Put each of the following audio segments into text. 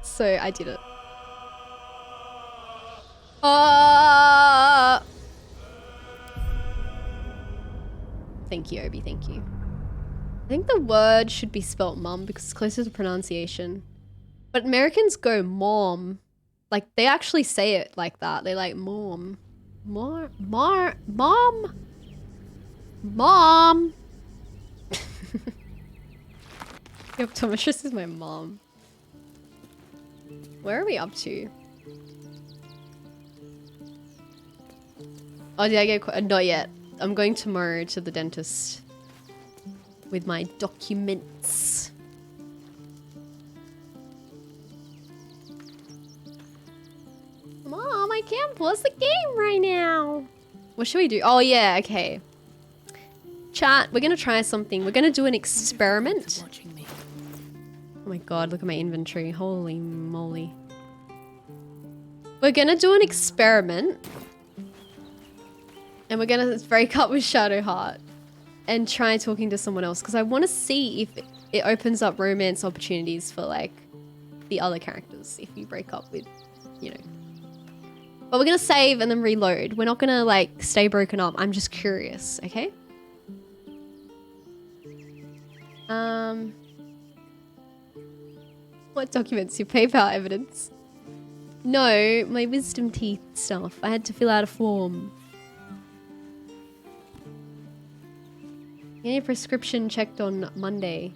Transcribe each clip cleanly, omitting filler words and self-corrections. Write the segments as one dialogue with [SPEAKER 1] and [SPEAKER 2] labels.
[SPEAKER 1] So I did it. Uh... Thank you, Obi, thank you. I think the word should be spelt mum because it's closer to pronunciation. But Americans go mom. Like, they actually say it like that. They like mom. Mom. Mom. Yep, Tomatress is my mom. Where are we up to? Oh, did I get not yet. I'm going tomorrow to the dentist with my documents. Mom, I can't pause the game right now. What should we do? Oh yeah, okay. Chat, we're gonna try something. We're gonna do an experiment. Oh my god, look at my inventory. Holy moly. We're gonna do an experiment. And we're gonna break up with Shadowheart and try talking to someone else because I want to see if it opens up romance opportunities for like the other characters if you break up with, you know. But we're gonna save and then reload. We're not gonna like stay broken up. I'm just curious, okay? What documents? Your PayPal evidence? No, my wisdom teeth stuff. I had to fill out a form. Get your prescription checked on Monday.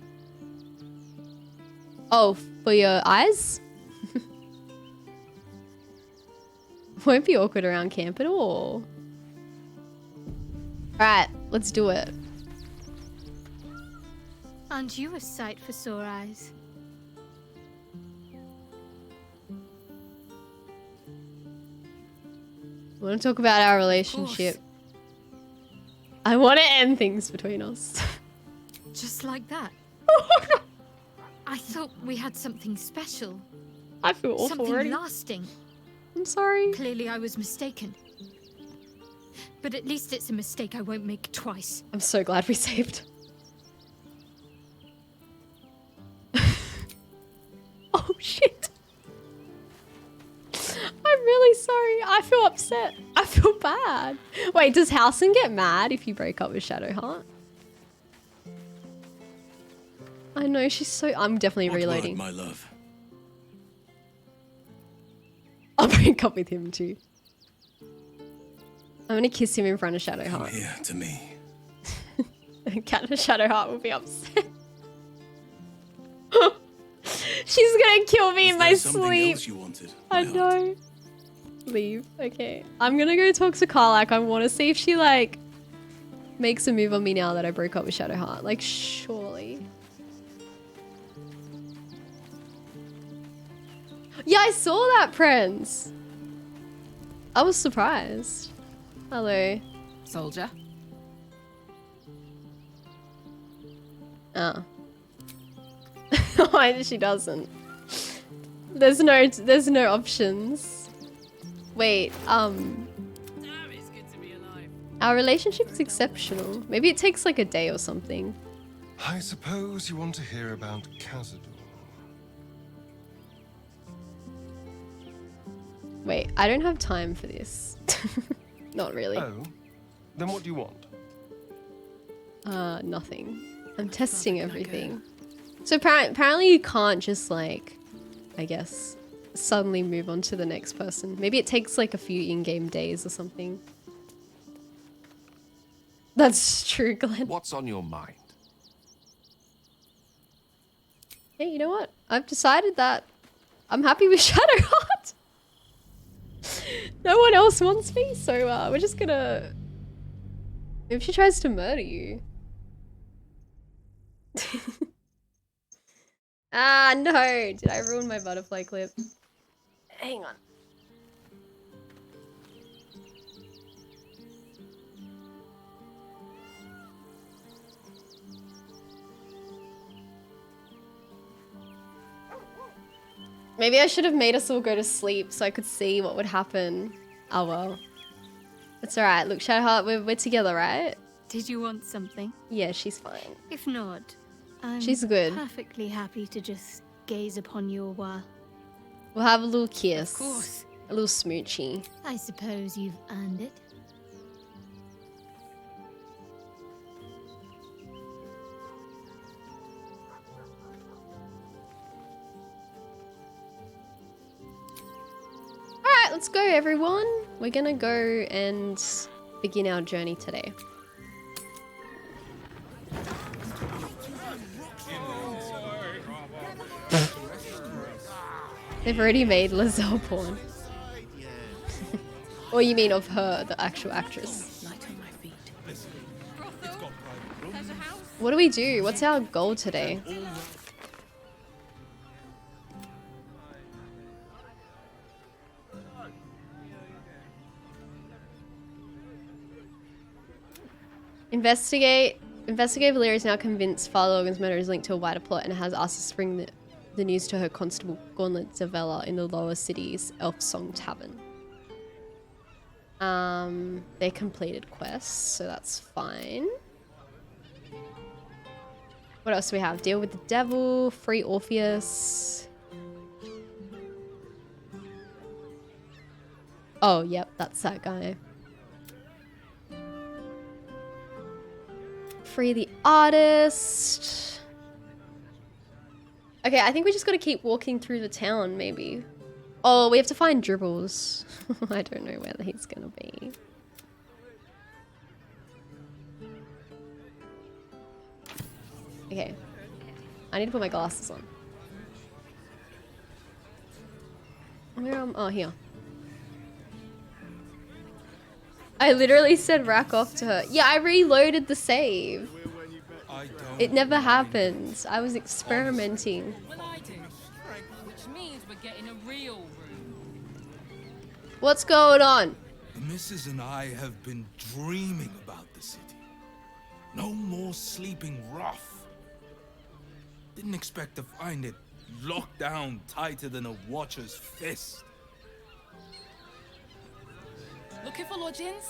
[SPEAKER 1] Oh, for your eyes? Won't be awkward around camp at all. Alright, let's do it.
[SPEAKER 2] Aren't you a sight for sore eyes?
[SPEAKER 1] I want to talk about our relationship. I want to end things between us.
[SPEAKER 2] Just like that? I thought we had something special.
[SPEAKER 1] I feel awful
[SPEAKER 2] something
[SPEAKER 1] already.
[SPEAKER 2] Lasting.
[SPEAKER 1] I'm sorry.
[SPEAKER 2] Clearly I was mistaken. But at least it's a mistake I won't make twice.
[SPEAKER 1] I'm so glad we saved. Oh shit. I'm really sorry. I feel upset. I feel bad. Wait, does Halcyon get mad if you break up with Shadowheart? I know, she's so... I'm definitely reloading.
[SPEAKER 3] My love.
[SPEAKER 1] I'll break up with him too. I'm gonna kiss him in front of Shadowheart.
[SPEAKER 3] Come here to me.
[SPEAKER 1] Cat and Shadowheart will be upset. She's gonna kill me in my sleep.
[SPEAKER 3] You wanted,
[SPEAKER 1] I know. Leave. Okay. I'm gonna go talk to Karlak. I want to see if she like makes a move on me now that I broke up with Shadowheart. Like, surely. Yeah, I saw that, Prince. I was surprised. Hello.
[SPEAKER 4] Soldier.
[SPEAKER 1] Oh. Why she doesn't? There's no options. Wait,
[SPEAKER 4] Damn, it's good to be alive.
[SPEAKER 1] our relationship is exceptional. Maybe it takes like a day or something.
[SPEAKER 5] I suppose you want to hear about Cazador.
[SPEAKER 1] Wait, I don't have time for this. Not really.
[SPEAKER 5] Oh, then what do you want?
[SPEAKER 1] Nothing. I'm testing everything. So apparently you can't just like, I guess, suddenly move on to the next person. Maybe it takes like a few in-game days or something. That's true, Glenn.
[SPEAKER 6] What's on your mind?
[SPEAKER 1] Hey, you know what? I've decided that I'm happy with Shadowheart. No one else wants me, so we're just gonna... If she tries to murder you... Ah, no! Did I ruin my butterfly clip? Hang on. Maybe I should have made us all go to sleep so I could see what would happen. Oh well. It's alright. Look, Shadowheart, we're together, right?
[SPEAKER 2] Did you want something?
[SPEAKER 1] Yeah, she's fine.
[SPEAKER 2] If not, I'm
[SPEAKER 1] She's good.
[SPEAKER 2] perfectly happy to just gaze upon you a while.
[SPEAKER 1] We'll have a little kiss.
[SPEAKER 2] Of course.
[SPEAKER 1] A little smoochy.
[SPEAKER 2] I suppose you've earned it.
[SPEAKER 1] Alright, let's go everyone. We're gonna go and begin our journey today. They've already made Lizelle porn. Or you mean of her, the actual actress? What do we do? What's our goal today? Investigate. Valeria is now convinced Father Logan's murder is linked to a wider plot and has asked us to bring the news to her constable Gauntlet Zavella in the lower city's Elf Song Tavern. They completed quests, so that's fine. What else do we have? Deal with the devil, free Orpheus. Oh, yep, that's that guy. Free the artist. Okay, I think we just gotta keep walking through the town, maybe. Oh, we have to find Dribbles. I don't know where he's gonna be. Okay. I need to put my glasses on. Where am... Oh, here. I literally said rack off to her. Yeah, I reloaded the save. It never happened. I was experimenting.
[SPEAKER 4] Well, I do. Which means we're getting a real room.
[SPEAKER 1] What's going on?
[SPEAKER 3] The missus and I have been dreaming about the city. No more sleeping rough. Didn't expect to find it locked down tighter than a watcher's fist.
[SPEAKER 4] Looking for lodgings?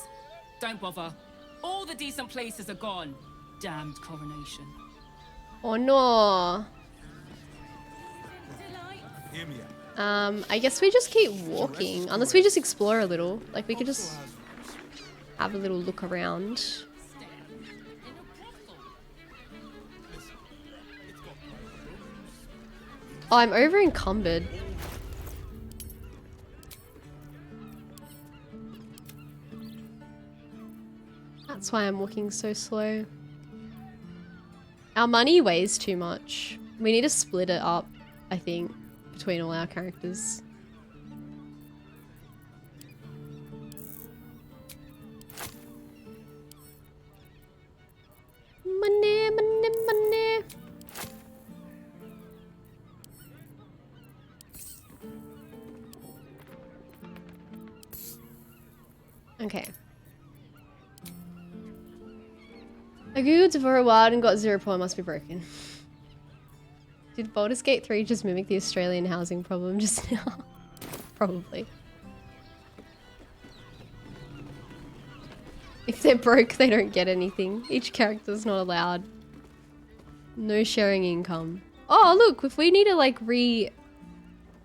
[SPEAKER 4] Don't bother. All the decent places are gone. Damned coronation.
[SPEAKER 1] Oh no.
[SPEAKER 3] Hear me out.
[SPEAKER 1] I guess we just keep walking. Unless we just explore a little. Like, we could just have a little look around. Oh, I'm over encumbered. That's why I'm walking so slow. Our money weighs too much. We need to split it up, I think, between all our characters. Money, money, money. Okay. I googled Devora Wild and got 0 point. Must be broken. Did Baldur's Gate 3 just mimic the Australian housing problem just now? Probably. If they're broke, they don't get anything. Each character's not allowed. No sharing income. Oh, look! If we need to, like,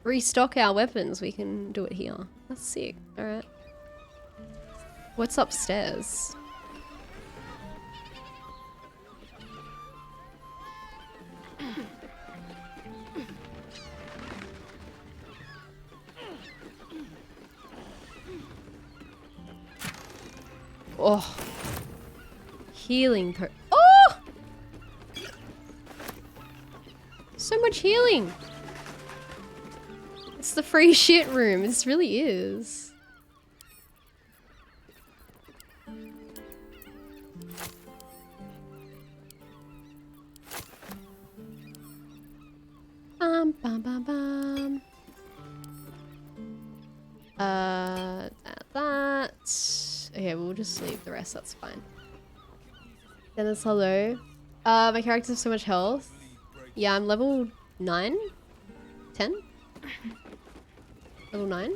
[SPEAKER 1] restock our weapons, we can do it here. That's sick. Alright. What's upstairs? Oh. Healing oh! So much healing. It's the free shit room. This really is. Bum, bum, bum, bum. That. Okay, we'll just leave the rest, that's fine. Dennis, hello. My characters have so much health. Yeah, I'm level 9? 10? Level 9?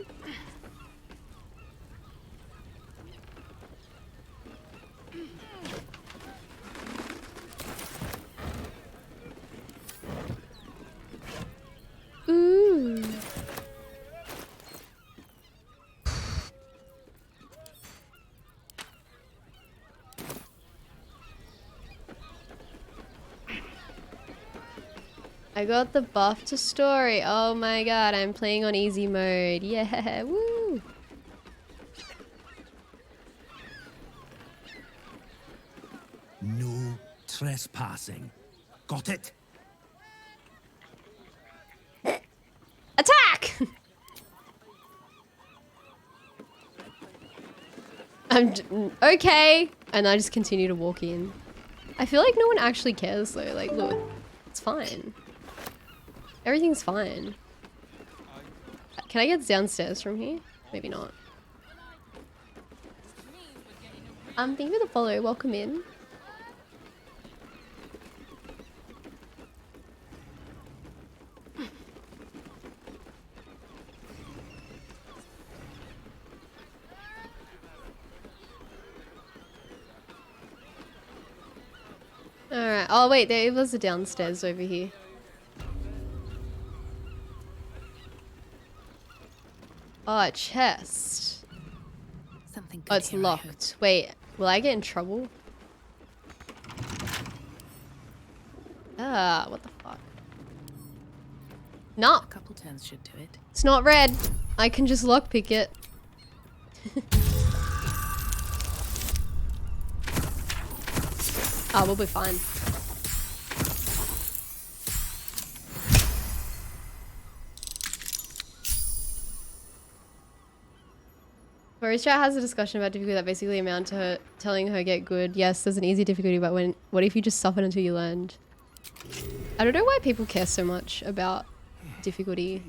[SPEAKER 1] I got the buff to story. Oh my god, I'm playing on easy mode. Yeah, woo!
[SPEAKER 6] No trespassing. Got it?
[SPEAKER 1] Attack! Okay, and I just continue to walk in. I feel like no one actually cares though. Like, look, it's fine. Everything's fine. Can I get downstairs from here? Maybe not. Thank you for the follow. Welcome in. Alright. Oh wait, there was a downstairs over here. Oh, a chest.
[SPEAKER 2] Something
[SPEAKER 1] Oh, it's locked. Wait, will I get in trouble? Ah, what the fuck? No,
[SPEAKER 2] A couple turns should do it.
[SPEAKER 1] it's not red. I can just lockpick it. Oh, we'll be fine. Marisha has a discussion about difficulty that basically amount to her telling her get good. Yes, there's an easy difficulty, but what if you just suffered until you learned? I don't know why people care so much about difficulty.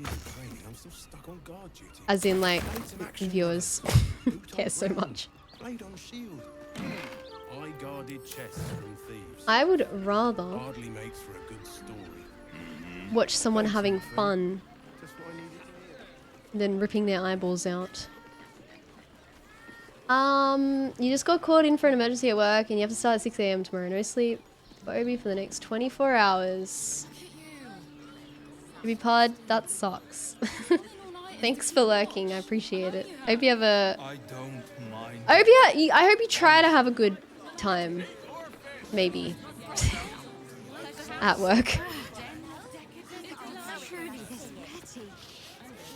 [SPEAKER 1] As in, like, viewers care so much. I would rather watch someone having fun than ripping their eyeballs out. You just got called in for an emergency at work and you have to start at 6 AM tomorrow. No sleep for Obi for the next 24 hours. Obi Pod, that sucks. Thanks for lurking, I appreciate it. I hope you have a...
[SPEAKER 3] I don't mind.
[SPEAKER 1] I hope you try to have a good time. Maybe. At work.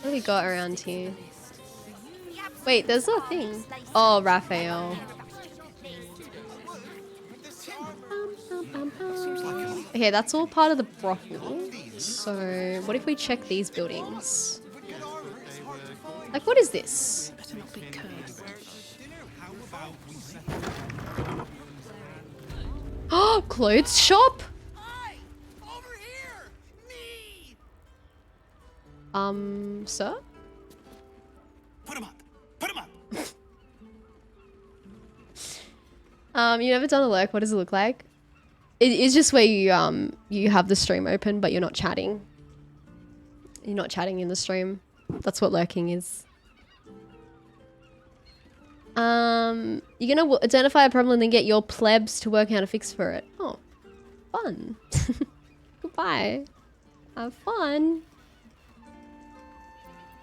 [SPEAKER 1] What do we got around here? Wait, there's a thing. Oh, Raphael. Okay, that's all part of the brothel. So, what if we check these buildings? Like, what is this? Oh, clothes shop? Sir?
[SPEAKER 6] Put him up! Put him up!
[SPEAKER 1] You never done a lurk, what does it look like? It's just where you have the stream open, but you're not chatting. You're not chatting in the stream. That's what lurking is. You're gonna identify a problem and then get your plebs to work out a fix for it. Oh, fun. Goodbye. Have fun.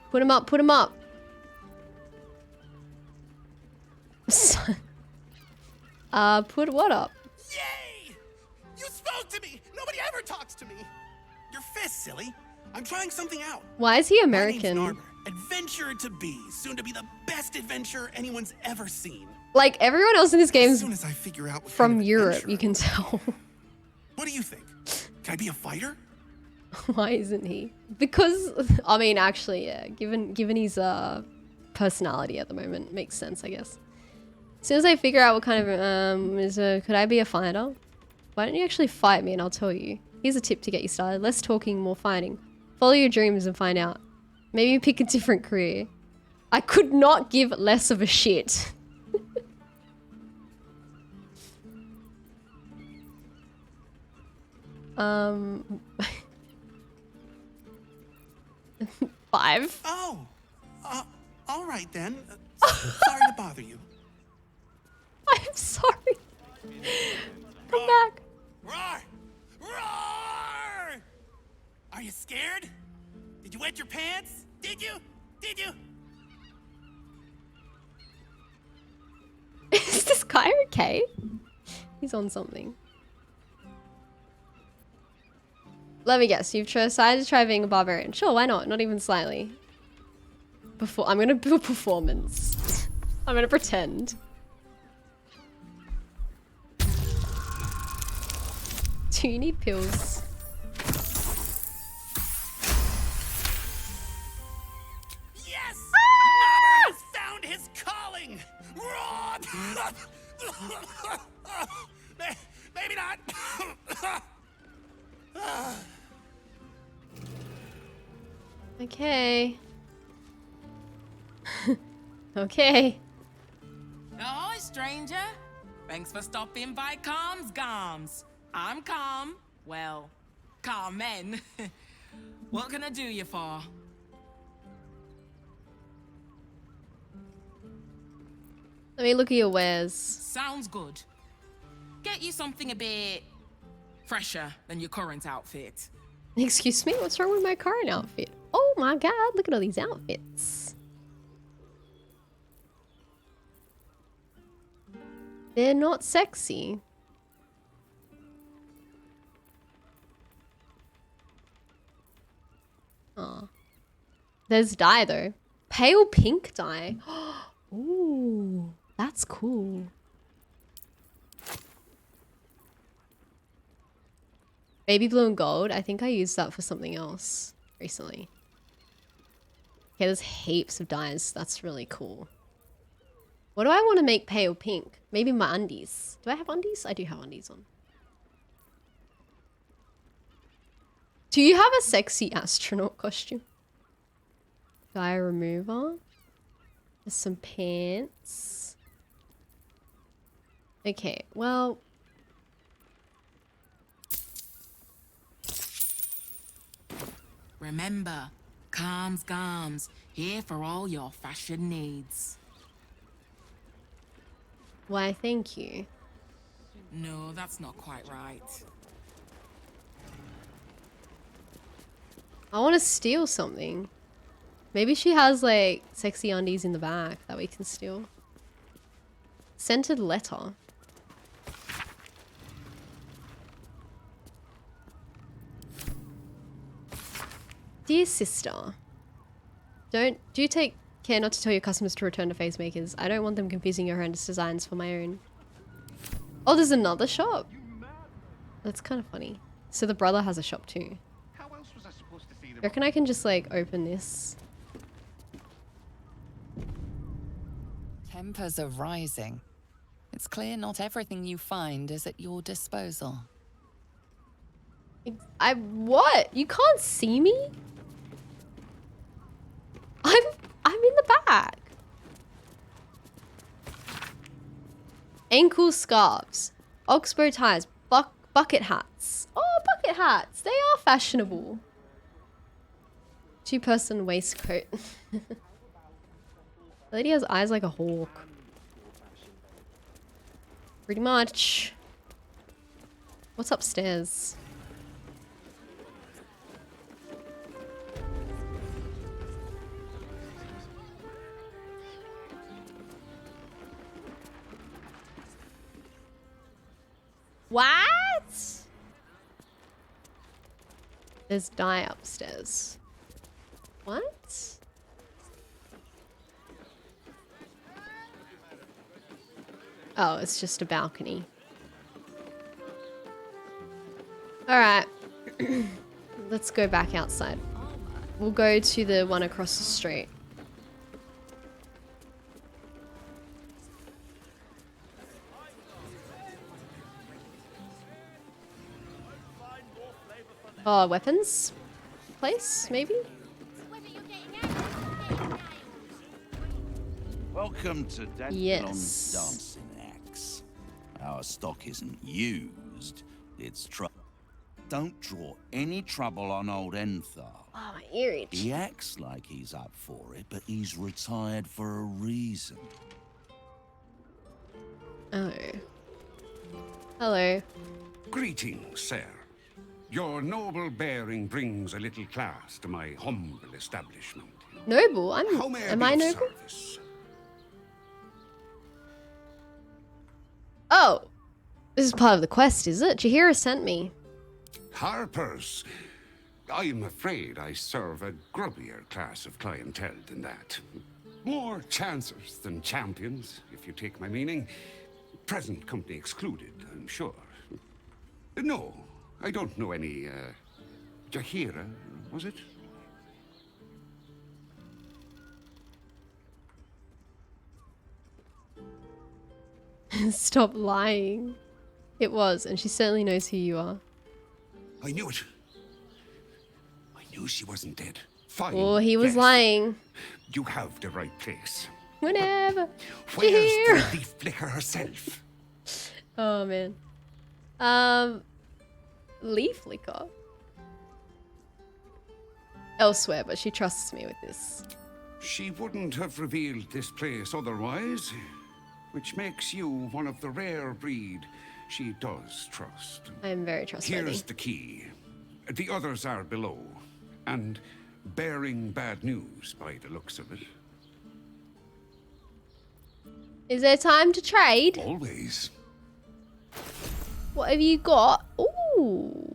[SPEAKER 1] Put him up, put him up. Put what up?
[SPEAKER 6] Yay! You spoke to me! Nobody ever talks to me! Your fist, silly. I'm trying something out.
[SPEAKER 1] Why is he
[SPEAKER 6] My name's
[SPEAKER 1] American?
[SPEAKER 6] Narmer, adventurer to be, soon to be the best adventurer anyone's ever seen.
[SPEAKER 1] Like, everyone else in this game
[SPEAKER 6] As
[SPEAKER 1] is
[SPEAKER 6] soon as I figure out what
[SPEAKER 1] from
[SPEAKER 6] kind of
[SPEAKER 1] Europe,
[SPEAKER 6] adventurer
[SPEAKER 1] you can
[SPEAKER 6] I
[SPEAKER 1] tell.
[SPEAKER 6] am. What do you think? Can I be a fighter?
[SPEAKER 1] Why isn't he? Because, I mean, actually, yeah. Given his personality at the moment, makes sense, I guess. As soon as I figure out what kind of could I be a fighter? Why don't you actually fight me and I'll tell you. Here's a tip to get you started. Less talking, more fighting. Follow your dreams and find out. Maybe pick a different career. I could not give less of a shit. 5.
[SPEAKER 6] Oh, all right then. Sorry to bother you.
[SPEAKER 1] I'm sorry. Come back.
[SPEAKER 6] Roar! Roar! Are you scared? Did you wet your pants? Did you? Did you?
[SPEAKER 1] Is this guy okay? He's on something. Let me guess. You've decided to try being a barbarian. Sure, why not? Not even slightly. I'm gonna do a performance. I'm gonna pretend. Do you need pills?
[SPEAKER 6] Yes! Nobber has found his calling! Maybe not.
[SPEAKER 1] Okay. Okay.
[SPEAKER 4] Ahoy, stranger. Thanks for stopping by Calm's Gums. I'm Calm. Well, Carmen. What can I do you for?
[SPEAKER 1] Let me look at your wares.
[SPEAKER 4] Sounds good. Get you something a bit fresher than your current outfit.
[SPEAKER 1] Excuse me? What's wrong with my current outfit? Oh my god, look at all these outfits. They're not sexy. Aw. There's dye though. Pale pink dye. Ooh, that's cool. Baby blue and gold. I think I used that for something else recently. Okay, there's heaps of dyes. That's really cool. What do I want to make pale pink? Maybe my undies. Do I have undies? I do have undies on. Do you have a sexy astronaut costume? Dye remover. There's some pants. Okay, well...
[SPEAKER 4] Remember, Calm's Gums. Here for all your fashion needs.
[SPEAKER 1] Why, thank you.
[SPEAKER 4] No, that's not quite right.
[SPEAKER 1] I want to steal something. Maybe she has like sexy undies in the back that we can steal. Scented letter. Dear sister, do take care not to tell your customers to return to face makers. I don't want them confusing your horrendous designs for my own. Oh, there's another shop. That's kind of funny. So the brother has a shop too.
[SPEAKER 7] How else was I supposed to see them?
[SPEAKER 1] Reckon I can just like open this.
[SPEAKER 8] Tempers are rising. It's clear not everything you find is at your disposal.
[SPEAKER 1] What? You can't see me? I'm in the back. Ankle scarves, oxbow ties, bucket hats. Oh, bucket hats. They are fashionable. Two-person waistcoat. The lady has eyes like a hawk. Pretty much. What's upstairs? What? There's dye upstairs. What? Oh, it's just a balcony. Alright. Let's go back outside. We'll go to the one across the street. Oh, weapons place, maybe?
[SPEAKER 9] Welcome to Dad
[SPEAKER 1] Yes.
[SPEAKER 9] Dancing Axe. Our stock isn't used, it's Don't draw any trouble on old Enthal.
[SPEAKER 1] Oh, my ear itch.
[SPEAKER 9] He acts like he's up for it, but he's retired for a reason.
[SPEAKER 1] Oh. Hello.
[SPEAKER 7] Greetings, sir. Your noble bearing brings a little class to my humble establishment.
[SPEAKER 1] Noble?
[SPEAKER 7] How may
[SPEAKER 1] Am
[SPEAKER 7] be
[SPEAKER 1] I
[SPEAKER 7] of
[SPEAKER 1] noble?
[SPEAKER 7] service?
[SPEAKER 1] Oh. This is part of the quest, is it? Jahira sent me.
[SPEAKER 7] Harpers, I'm afraid I serve a grubbier class of clientele than that. More chancers than champions, if you take my meaning. Present company excluded, I'm sure. No, I don't know any, Jahira, was it?
[SPEAKER 1] Stop lying. It was, and she certainly knows who you are.
[SPEAKER 7] I knew it. I knew she wasn't dead. Fine.
[SPEAKER 1] Oh, he was
[SPEAKER 7] yes.
[SPEAKER 1] lying.
[SPEAKER 7] You have the right place.
[SPEAKER 1] Whenever.
[SPEAKER 7] Where's
[SPEAKER 1] Here.
[SPEAKER 7] the leaf flicker herself?
[SPEAKER 1] Oh man. Leaf liquor. Elsewhere, but she trusts me with this.
[SPEAKER 7] She wouldn't have revealed this place otherwise, which makes you one of the rare breed she does trust.
[SPEAKER 1] I am very trustworthy.
[SPEAKER 7] Here's the key. The others are below, and bearing bad news by the looks of it.
[SPEAKER 1] Is there time to trade?
[SPEAKER 7] Always.
[SPEAKER 1] What have you got? Ooh.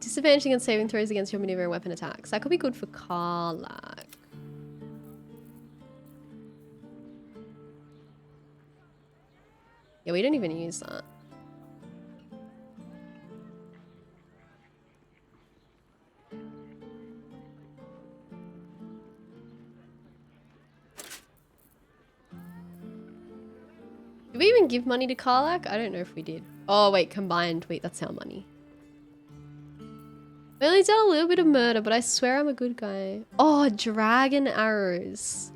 [SPEAKER 1] Disadvantage against saving throws against your maneuver and weapon attacks. That could be good for Karlak. Yeah, we don't even use that. Did we even give money to Karlak? I don't know if we did. Oh, wait, combined. Wait, that's our money. I've only done a little bit of murder, but I swear I'm a good guy. Oh, dragon arrows.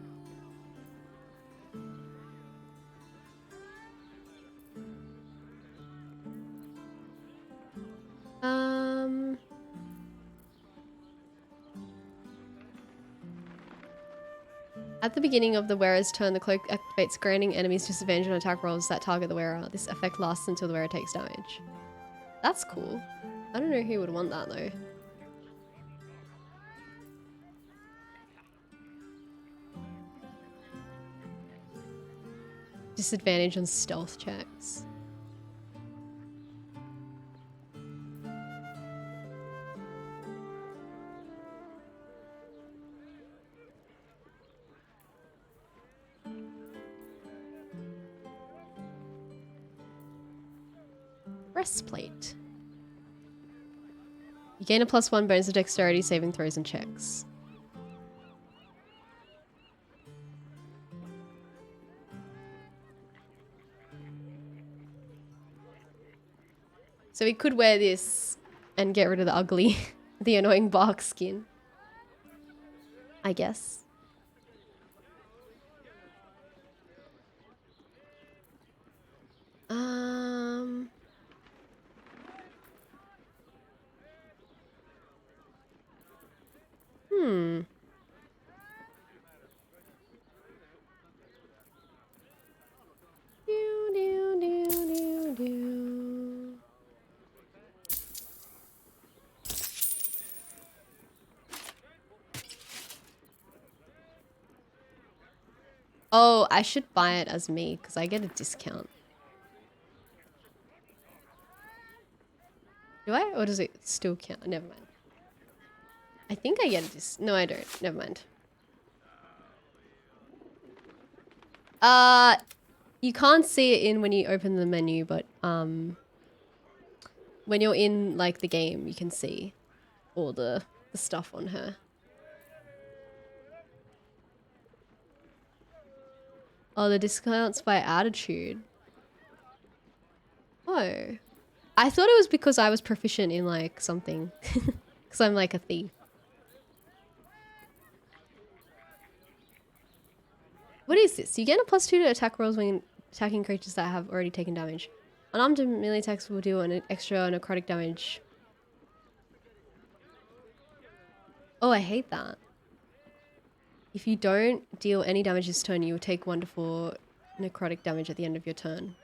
[SPEAKER 1] At the beginning of the wearer's turn, the cloak activates, granting enemies disadvantage on attack rolls that target the wearer. This effect lasts until the wearer takes damage. That's cool. I don't know who would want that though. Disadvantage on stealth checks. Breastplate. You gain a +1 bonus of dexterity, saving throws, and checks. So we could wear this and get rid of the ugly, the annoying bark skin. I guess. Oh, I should buy it as me because I get a discount. Do I? Or does it still count? Never mind. I think I get a No, I don't. Never mind. You can't see it in when you open the menu, but when you're in like the game, you can see all the stuff on her. Oh, the discounts by attitude. Oh. I thought it was because I was proficient in like something. Because I'm like a thief. What is this? You get a +2 to attack rolls when attacking creatures that have already taken damage. Unarmed and melee attacks will deal an extra necrotic damage. Oh, I hate that. If you don't deal any damage this turn, you will take 1 to 4 necrotic damage at the end of your turn.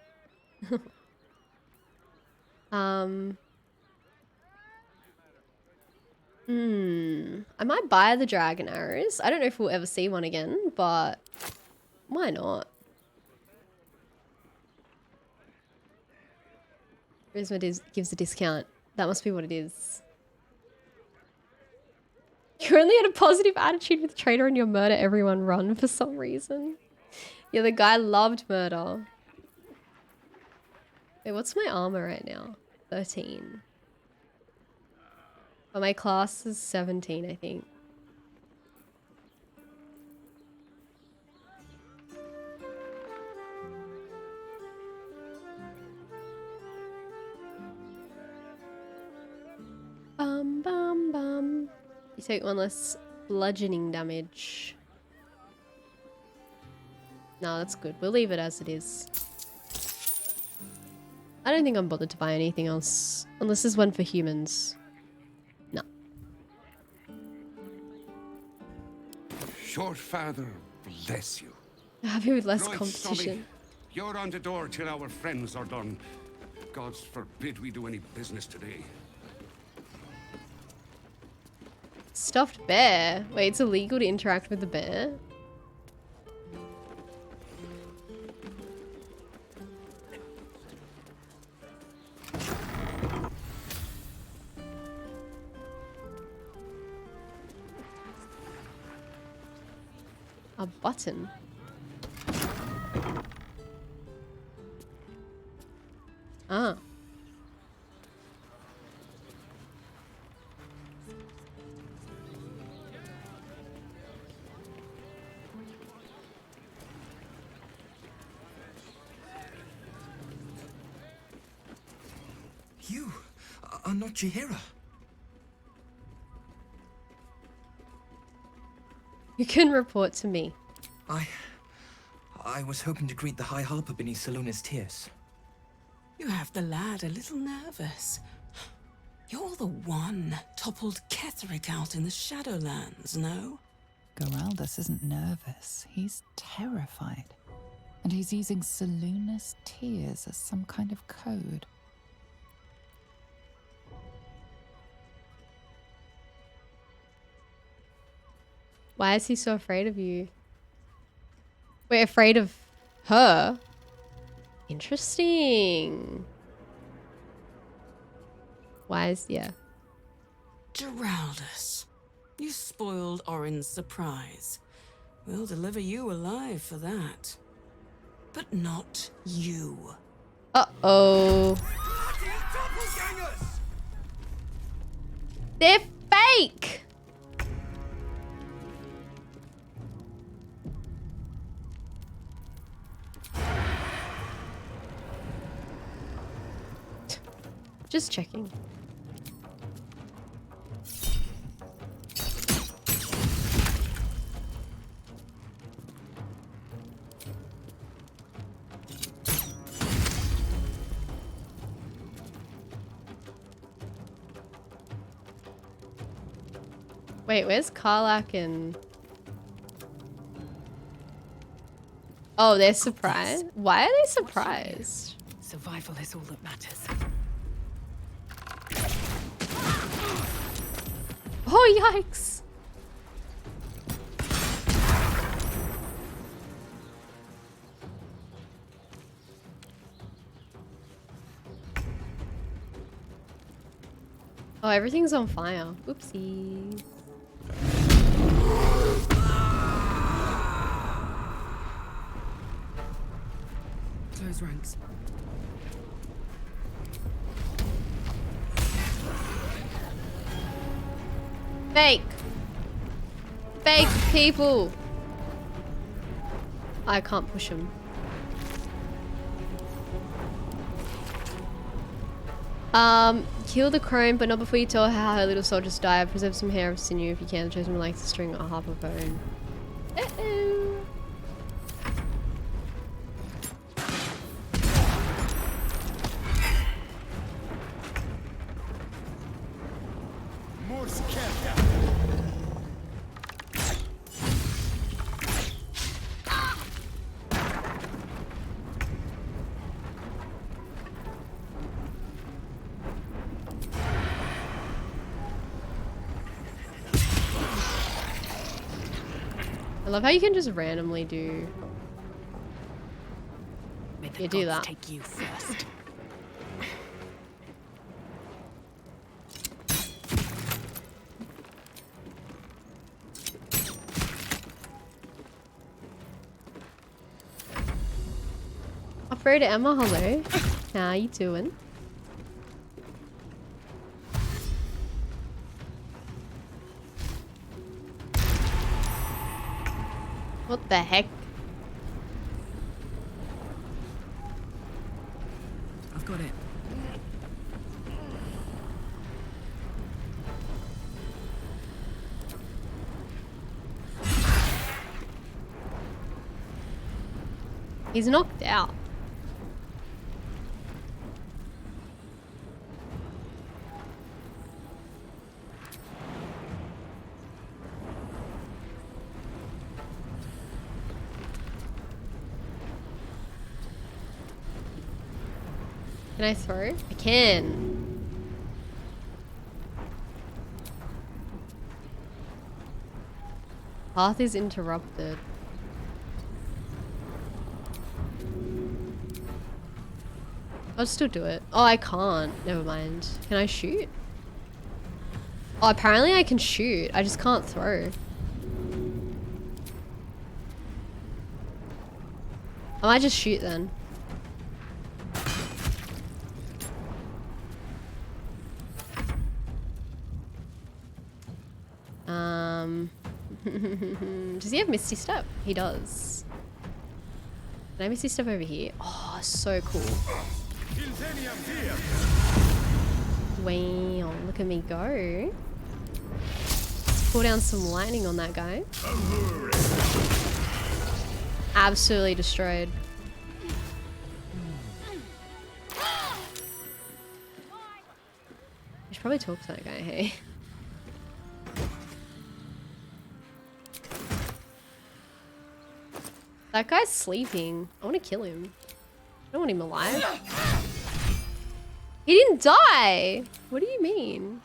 [SPEAKER 1] I might buy the dragon arrows. I don't know if we'll ever see one again, but why not? Charisma gives a discount. That must be what it is. You only had a positive attitude with the traitor and your murder everyone run for some reason. Yeah, the guy loved murder. Wait, what's my armor right now? 13. But my class is 17, I think. Bum bum bum. You take one less bludgeoning damage. No, that's good. We'll leave it as it is. I don't think I'm bothered to buy anything else. Unless there's one for humans. No.
[SPEAKER 7] Short father, bless you.
[SPEAKER 1] Happy with less
[SPEAKER 7] Right,
[SPEAKER 1] competition.
[SPEAKER 7] Sobby, you're on the door till our friends are done. Gods forbid we do any business today.
[SPEAKER 1] Stuffed bear? Wait, it's illegal to interact with the bear? A button? Ah.
[SPEAKER 10] You are not Jahira.
[SPEAKER 1] You can report to me.
[SPEAKER 10] I was hoping to greet the High Harper beneath Salona's tears.
[SPEAKER 11] You have the lad a little nervous. You're the one toppled Ketheric out in the Shadowlands, no?
[SPEAKER 8] Geraldus isn't nervous. He's terrified. And he's using Salona's tears as some kind of code.
[SPEAKER 1] Why is he so afraid of you? We're afraid of her? Interesting. Why is, yeah.
[SPEAKER 11] Geraldus, you spoiled Orin's surprise. We'll deliver you alive for that. But not you.
[SPEAKER 1] Uh-oh. They're fake! Just checking. Wait, where's Karlak and... Oh, they're surprised? Why are they surprised?
[SPEAKER 11] Survival is all that matters.
[SPEAKER 1] Oh, yikes! Oh, everything's on fire. Oopsie.
[SPEAKER 11] Close ranks.
[SPEAKER 1] Fake! Fake people! I can't push him. Kill the crone, but not before you tell her how her little soldiers die. Preserve some hair of sinew if you can. The chosen one likes to string a half of bone. Uh-oh. love how you can just randomly do. You do that.
[SPEAKER 2] Take you first.
[SPEAKER 1] Operator Emma, hello. How you doing? What the heck?
[SPEAKER 2] I've got it.
[SPEAKER 1] He's knocked out. Can I throw? I can. Path is interrupted. I'll still do it. Oh, I can't. Never mind. Can I shoot? Oh, apparently I can shoot. I just can't throw. I might just shoot then. Does he have Misty Step? He does. Can I Misty Step over here? Oh, so cool. Wow, look at me go. Let's pull down some lightning on that guy. Absolutely destroyed. I should probably talk to that guy, hey? That guy's sleeping. I want to kill him. I don't want him alive. He didn't die! What do you mean?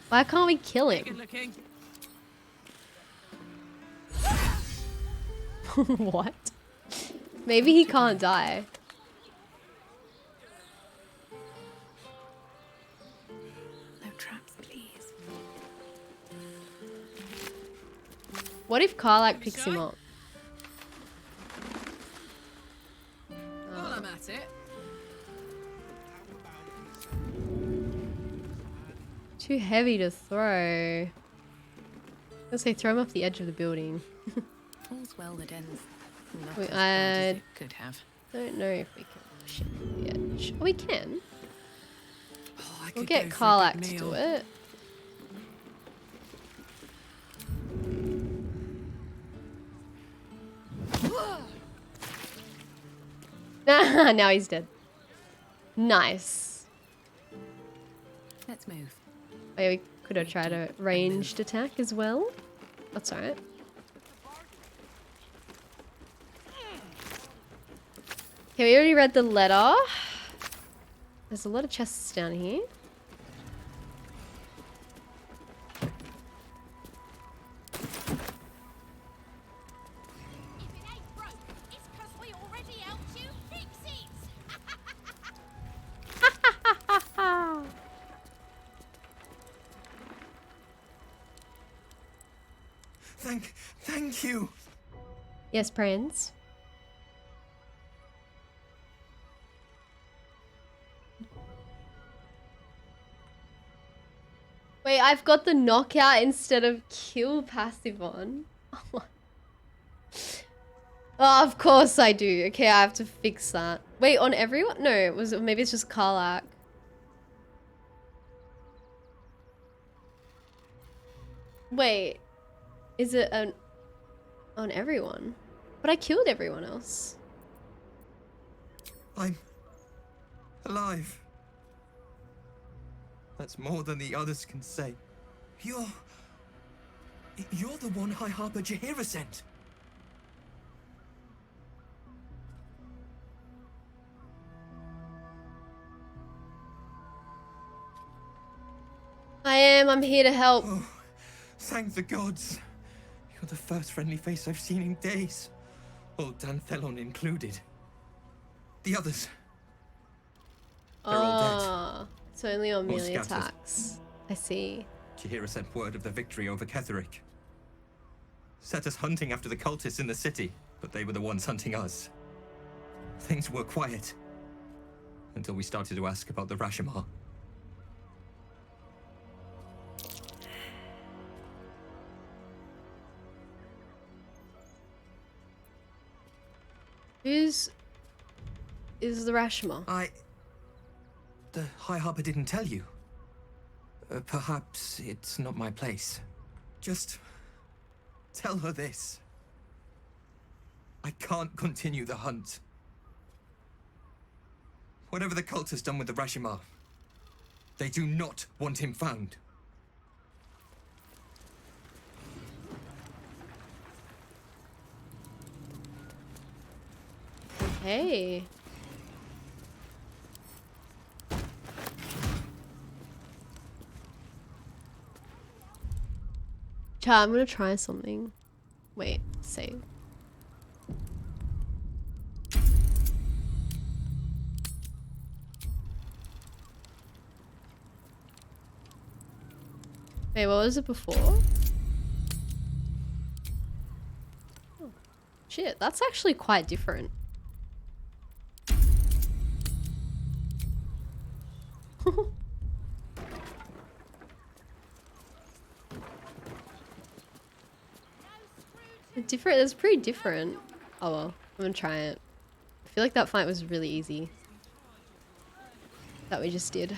[SPEAKER 1] Why can't we kill him? What? Maybe he can't die.
[SPEAKER 2] No traps, please.
[SPEAKER 1] What if Karlak picks him up?
[SPEAKER 2] While I'm at it.
[SPEAKER 1] Too heavy to throw. Let's say throw him off the edge of the building.
[SPEAKER 2] All's well that ends. Not
[SPEAKER 1] Wait,
[SPEAKER 2] as bad as it could have.
[SPEAKER 1] Don't know if we can push it off the edge. Oh, we can.
[SPEAKER 10] Oh,
[SPEAKER 1] We'll get Karlak to do it. Now he's dead. Nice.
[SPEAKER 2] Let's move.
[SPEAKER 1] Oh, yeah, we could have tried a ranged attack as well. That's alright. Okay, we already read the letter. There's a lot of chests down here.
[SPEAKER 10] Thank you.
[SPEAKER 1] Yes, Prince. Wait, I've got the knockout instead of kill passive on. Oh, of course I do. Okay, I have to fix that. Wait, on everyone? No, maybe it's just Karlak. Wait, is it on everyone? But I killed everyone else.
[SPEAKER 10] I'm alive. That's more than the others can say. You're the one High Harper Jaheira sent.
[SPEAKER 1] I'm here to help.
[SPEAKER 10] Oh, thank the gods. You're the first friendly face I've seen in days. Old Danthelon included. The others. They're all dead.
[SPEAKER 1] It's only on
[SPEAKER 10] Or
[SPEAKER 1] melee
[SPEAKER 10] scattered.
[SPEAKER 1] attacks. I see.
[SPEAKER 10] Jahira sent word of the victory over Ketheric. Set us hunting after the cultists in the city, but they were the ones hunting us. Things were quiet. Until we started to ask about the Rashomar.
[SPEAKER 1] Who's is the Rashomar?
[SPEAKER 10] The High Harper didn't tell you. Perhaps it's not my place. Just tell her this. I can't continue the hunt. Whatever the cult has done with the Rashomar, they do not want him found.
[SPEAKER 1] Hey. Chat, I'm gonna try something. Wait, save. Wait, what was it before? Oh, shit, that's actually quite different. Different, it's pretty different. Oh well, I'm gonna try it. I feel like that fight was really easy. That we just did.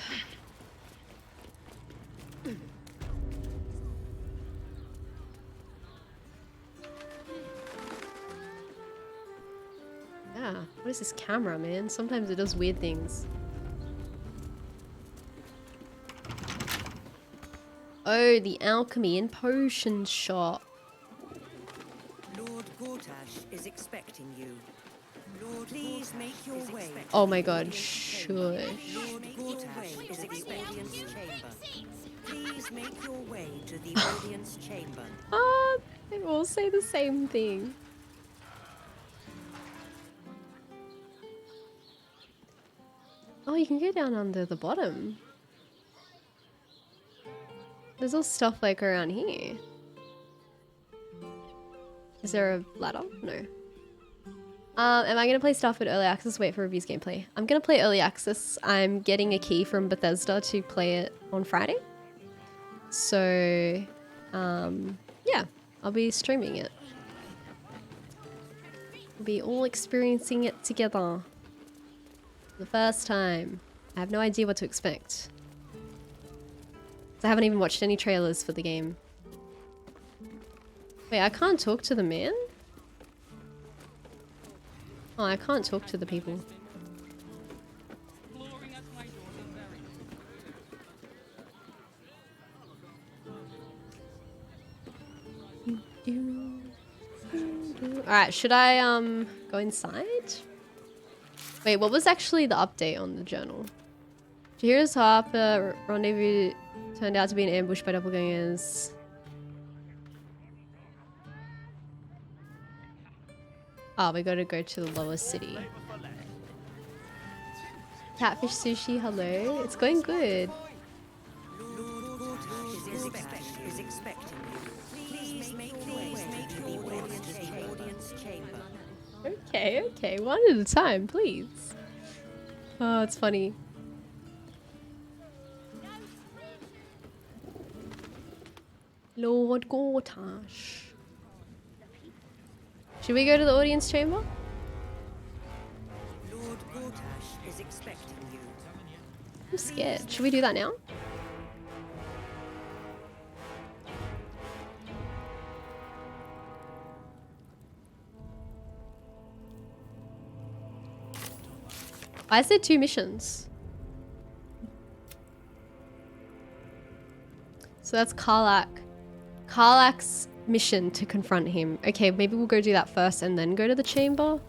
[SPEAKER 1] Yeah, what is this camera, man? Sometimes it does weird things. Oh, the alchemy and potion shop.
[SPEAKER 12] Lord GORTASH is expecting you. Lord, please make your way.
[SPEAKER 1] Oh my god, shush.
[SPEAKER 12] Lord GORTASH is expecting the chamber. Please make your way to the audience chamber.
[SPEAKER 1] Ah, they all say the same thing. Oh, you can go down under the bottom. There's all stuff like around here. Is there a ladder? No. Am I gonna play stuff with early access? Wait for reviews gameplay. I'm gonna play early access. I'm getting a key from Bethesda to play it on Friday. So, yeah, I'll be streaming it. We'll be all experiencing it together. For the first time. I have no idea what to expect. I haven't even watched any trailers for the game. Wait, I can't talk to the man? Oh, I can't talk to the people. Alright, should I go inside? Wait, what was actually the update on the journal? Jahira's Harper rendezvous turned out to be an ambush by doppelgangers. Oh, we gotta go to the lower city. Catfish sushi, hello. It's going good.
[SPEAKER 12] Lord GORTASH is expecting you. Please make your way to the audience chamber.
[SPEAKER 1] Okay, okay. One at a time, please. Oh, it's funny. Lord GORTASH. Should we go to the audience chamber?
[SPEAKER 12] Lord GORTASH is expecting you.
[SPEAKER 1] I'm scared. Should we do that now? Why is there 2 missions? So that's Karlak. Karlak's mission to confront him. Okay, maybe we'll go do that first and then go to the chamber.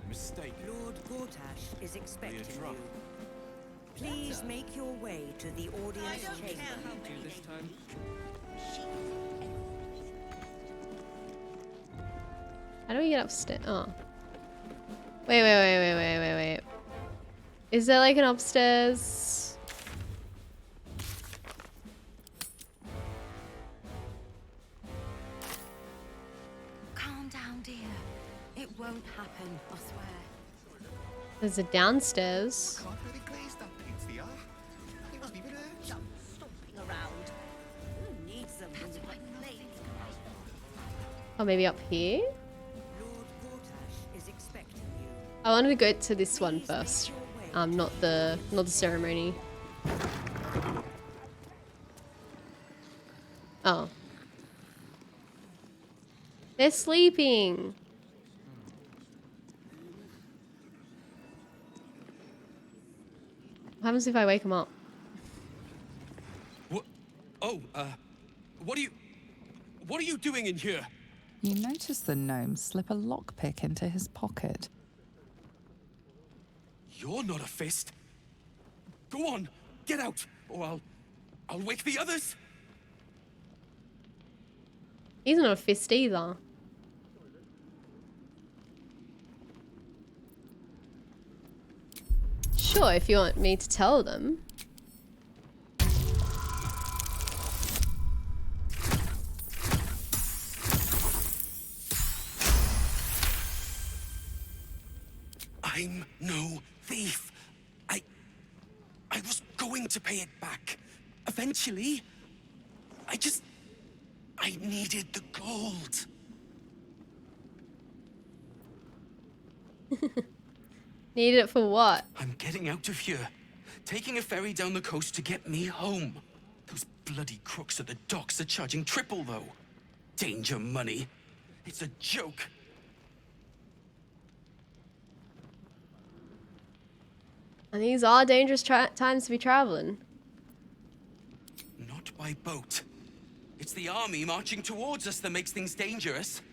[SPEAKER 6] Mistake.
[SPEAKER 12] Lord GORTASH is expecting you. Please make your way to the audience chamber.
[SPEAKER 1] How do we get upstairs? Oh. Wait. Is there like an upstairs?
[SPEAKER 12] Calm down, dear. It won't happen, I swear.
[SPEAKER 1] There's a downstairs.
[SPEAKER 12] Stomping around. Who needs them?
[SPEAKER 1] Oh, maybe up here?
[SPEAKER 12] Lord GORTASH is expecting you.
[SPEAKER 1] I want to go to this one first. Not the ceremony. Oh. They're sleeping. What happens if I wake them up?
[SPEAKER 13] What? Oh, what are you doing in here?
[SPEAKER 8] You notice the gnome slip a lockpick into his pocket.
[SPEAKER 13] You're not a fist. Go on, get out, or I'll wake the others.
[SPEAKER 1] He's not a fist either. Sure, if you want me to tell them.
[SPEAKER 13] I'm no thief. I was going to pay it back. Eventually. I needed the gold.
[SPEAKER 1] Needed it for what?
[SPEAKER 13] I'm getting out of here. Taking a ferry down the coast to get me home. Those bloody crooks at the docks are charging triple, though. Danger money. It's a joke.
[SPEAKER 1] And these are dangerous times to be traveling.
[SPEAKER 13] Not by boat. It's the army marching towards us that makes things dangerous.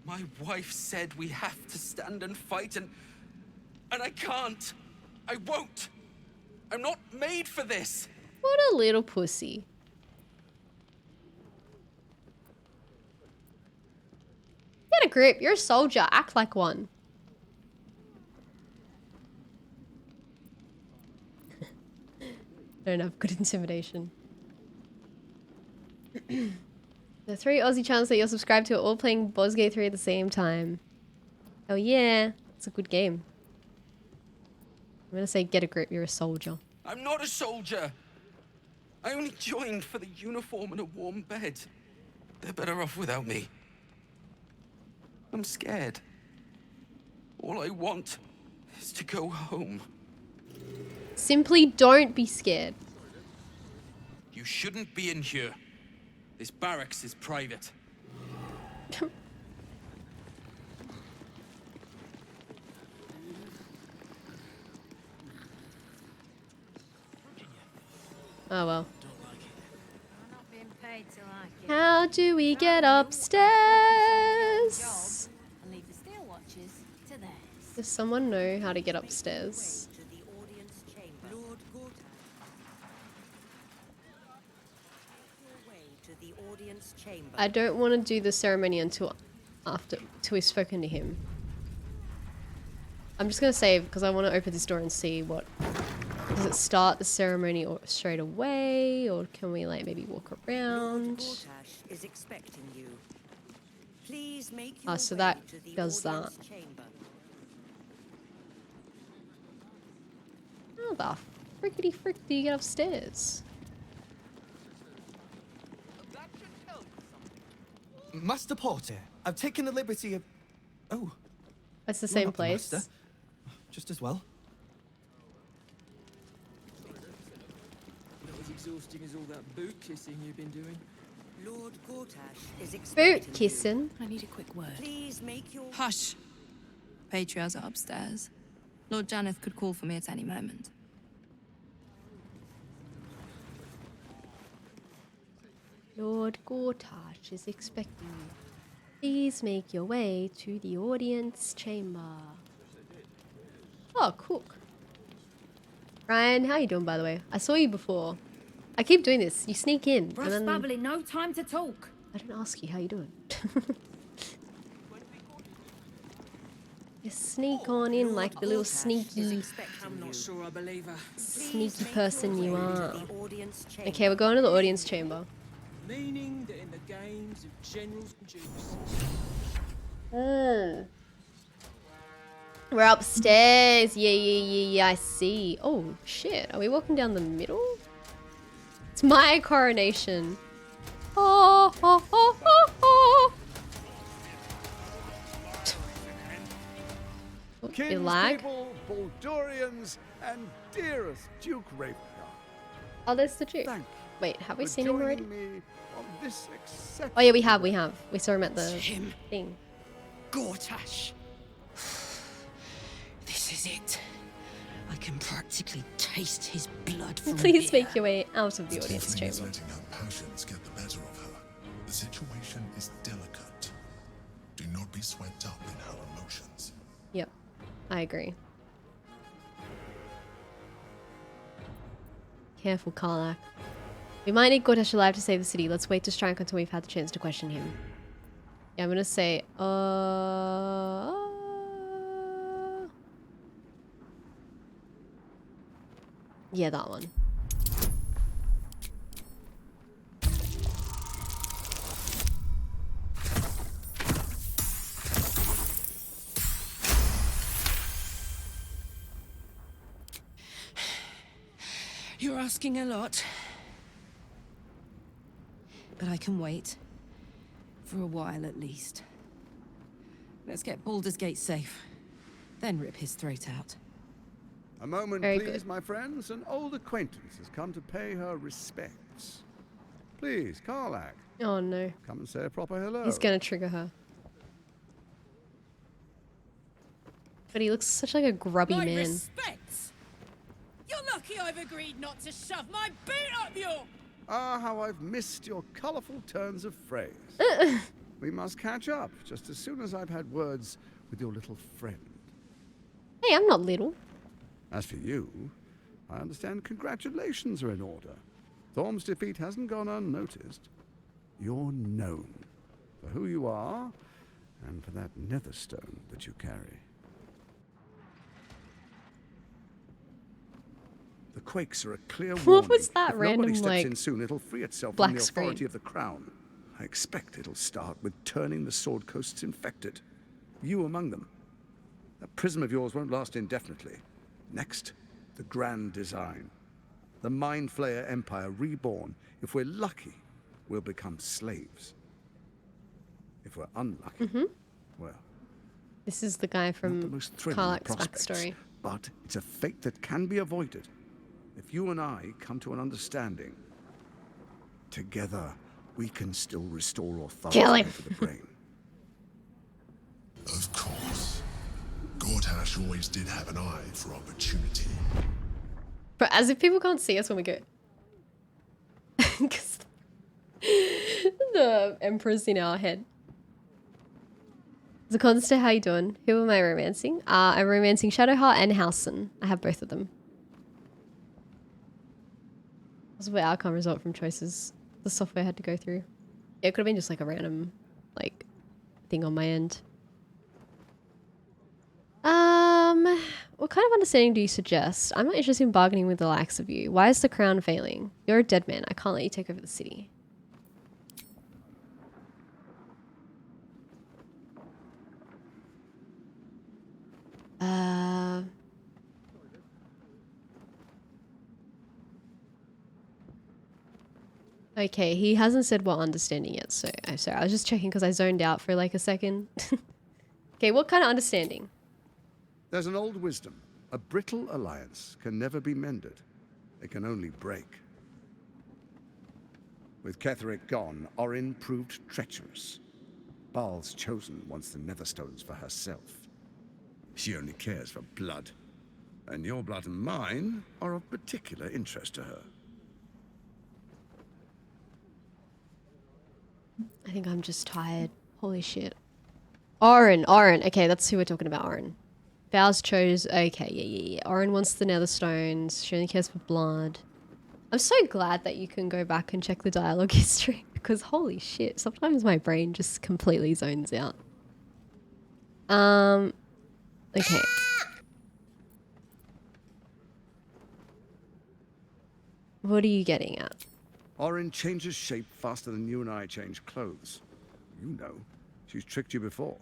[SPEAKER 13] My wife said we have to stand and fight, and I can't. I won't. I'm not made for this.
[SPEAKER 1] What a little pussy. Get a grip. You're a soldier. Act like one. Don't have good intimidation. The 3 Aussie channels that you're subscribed to are all playing Bosgate 3 at the same time. Oh yeah, it's a good game. I'm gonna say get a grip, you're a soldier.
[SPEAKER 13] I'm not a soldier. I only joined for the uniform and a warm bed. They're better off without me. I'm scared. All I want is to go home.
[SPEAKER 1] Simply don't be scared.
[SPEAKER 13] You shouldn't be in here. This barracks is private.
[SPEAKER 1] Oh well.
[SPEAKER 2] I'm not being paid to like it.
[SPEAKER 1] How do we get upstairs?
[SPEAKER 2] And leave the steel watches to theirs.
[SPEAKER 1] Does someone know how to get upstairs?
[SPEAKER 12] To the audience chamber. Lord GORTASH. Make your way to the audience chamber.
[SPEAKER 1] I don't want to do the ceremony until we've spoken to him. I'm just gonna save because I want to open this door and see what. Does it start the ceremony or straight away, or can we like maybe walk around?
[SPEAKER 12] Lord GORTASH is expecting you. Please make your
[SPEAKER 1] So
[SPEAKER 12] way
[SPEAKER 1] that
[SPEAKER 12] to the
[SPEAKER 1] does that.
[SPEAKER 12] audience chamber.
[SPEAKER 1] How the frickety frick do you get upstairs?
[SPEAKER 14] Master Porter, I've taken the liberty of... Oh.
[SPEAKER 1] That's the
[SPEAKER 14] you're
[SPEAKER 1] same
[SPEAKER 14] not the
[SPEAKER 1] place.
[SPEAKER 14] master. Just as well.
[SPEAKER 15] Not as exhausting as all that boot kissing you've been doing.
[SPEAKER 12] Lord GORTASH is expecting
[SPEAKER 1] Boot kissing.
[SPEAKER 16] I need a quick word.
[SPEAKER 12] Please make your...
[SPEAKER 16] Hush. Patriarchs are upstairs. Lord Janeth could call for me at any moment.
[SPEAKER 1] Lord GORTASH is expecting you. Please make your way to the audience chamber. Oh, cook. Ryan, how you doing, by the way? I saw you before. I keep doing this. You sneak in, and
[SPEAKER 17] Rough
[SPEAKER 1] then
[SPEAKER 17] bubbly, no time to talk.
[SPEAKER 1] I don't ask you how you doing. You sneak on in like the little sneaky,
[SPEAKER 12] I'm not sure I believe her.
[SPEAKER 1] sneaky person you are. Okay, we're going to the audience chamber.
[SPEAKER 15] Meaning that in the games of generals and dukes.
[SPEAKER 1] We're upstairs. Yeah, I see. Oh, shit. Are we walking down the middle? It's my coronation. Oh, oh, oh, oh, oh. It lag?
[SPEAKER 18] Kinspeople, Baldurians, and dearest Duke Ravenguard.
[SPEAKER 1] Oh, there's the Duke.
[SPEAKER 18] Thank
[SPEAKER 1] Wait, have we
[SPEAKER 18] for
[SPEAKER 1] seen him already?
[SPEAKER 18] joining me on this
[SPEAKER 1] Oh yeah, we have. We saw him at the
[SPEAKER 11] Him.
[SPEAKER 1] thing.
[SPEAKER 11] Gortash. This is it. I can practically taste his blood from
[SPEAKER 1] Please
[SPEAKER 11] here.
[SPEAKER 1] make your way out of the
[SPEAKER 19] The
[SPEAKER 1] audience
[SPEAKER 19] tiefling is
[SPEAKER 1] chamber.
[SPEAKER 19] letting her passions get the better of her. The situation is delicate. Do not be swept up in her emotions.
[SPEAKER 1] Yep, I agree. Careful, Karlak. We might need Gortash alive to save the city. Let's wait to strike until we've had the chance to question him. Yeah, I'm gonna say, yeah, that one.
[SPEAKER 11] You're asking a lot. But I can wait. For a while at least. Let's get Baldur's Gate safe. Then rip his throat out.
[SPEAKER 18] A moment,
[SPEAKER 1] Very
[SPEAKER 18] please,
[SPEAKER 1] good.
[SPEAKER 18] my friends. An old acquaintance has come to pay her respects. Please, Karlak,
[SPEAKER 1] Oh no.
[SPEAKER 18] come and say a proper hello.
[SPEAKER 1] He's gonna trigger her. But he looks such like a grubby
[SPEAKER 20] My
[SPEAKER 1] man.
[SPEAKER 20] respects. You're lucky I've agreed not to shove my boot up your...
[SPEAKER 18] Ah, how I've missed your colourful turns of phrase. We must catch up just as soon as I've had words with your little friend.
[SPEAKER 1] Hey, I'm not little.
[SPEAKER 18] As for you, I understand congratulations are in order. Thorm's defeat hasn't gone unnoticed. You're known for who you are and for that netherstone that you carry. The quakes are a clear warning.
[SPEAKER 1] What was that
[SPEAKER 18] If
[SPEAKER 1] random,
[SPEAKER 18] nobody steps
[SPEAKER 1] like,
[SPEAKER 18] in soon, it'll free itself
[SPEAKER 1] black
[SPEAKER 18] from the authority
[SPEAKER 1] screen?
[SPEAKER 18] of the crown. I expect it'll start with turning the Sword Coasts infected. You among them. That prism of yours won't last indefinitely. Next, the grand design. The Mind Flayer Empire reborn. If we're lucky, we'll become slaves. If we're unlucky, well,
[SPEAKER 1] This is the guy
[SPEAKER 18] not the
[SPEAKER 1] from
[SPEAKER 18] most thrilling
[SPEAKER 1] Karlak's
[SPEAKER 18] prospects,
[SPEAKER 1] backstory.
[SPEAKER 18] but it's a fate that can be avoided. If you and I come to an understanding, together we can still restore authority
[SPEAKER 1] Kill him.
[SPEAKER 18] over the brain.
[SPEAKER 19] Of course. GORTASH always did have an eye for opportunity.
[SPEAKER 1] But as if people can't see us when we go. 'Cause the Emperor's in our head. Zakonsta, how you doing? Who am I romancing? I'm romancing Shadowheart and Halson. I have both of them. Possible outcome result from choices the software had to go through. Yeah, it could have been just like a random, like, thing on my end. What kind of understanding do you suggest? I'm not interested in bargaining with the likes of you. Why is the crown failing? You're a dead man. I can't let you take over the city. Okay, he hasn't said what understanding yet, so I'm sorry. I was just checking because I zoned out for like a second. Okay, what kind of understanding?
[SPEAKER 18] There's an old wisdom. A brittle alliance can never be mended. It can only break. With Ketheric gone, Orin proved treacherous. Baal's chosen wants the Netherstones for herself. She only cares for blood. And your blood and mine are of particular interest to her.
[SPEAKER 1] I think I'm just tired. Holy shit. Orin. Okay, that's who we're talking about, Orin. Vows chose. Okay, yeah. Orin wants the nether stones. She only cares for blood. I'm so glad that you can go back and check the dialogue history because holy shit, sometimes my brain just completely zones out. Okay. What are you getting at?
[SPEAKER 18] Orin changes shape faster than you and I change clothes. You know, she's tricked you before.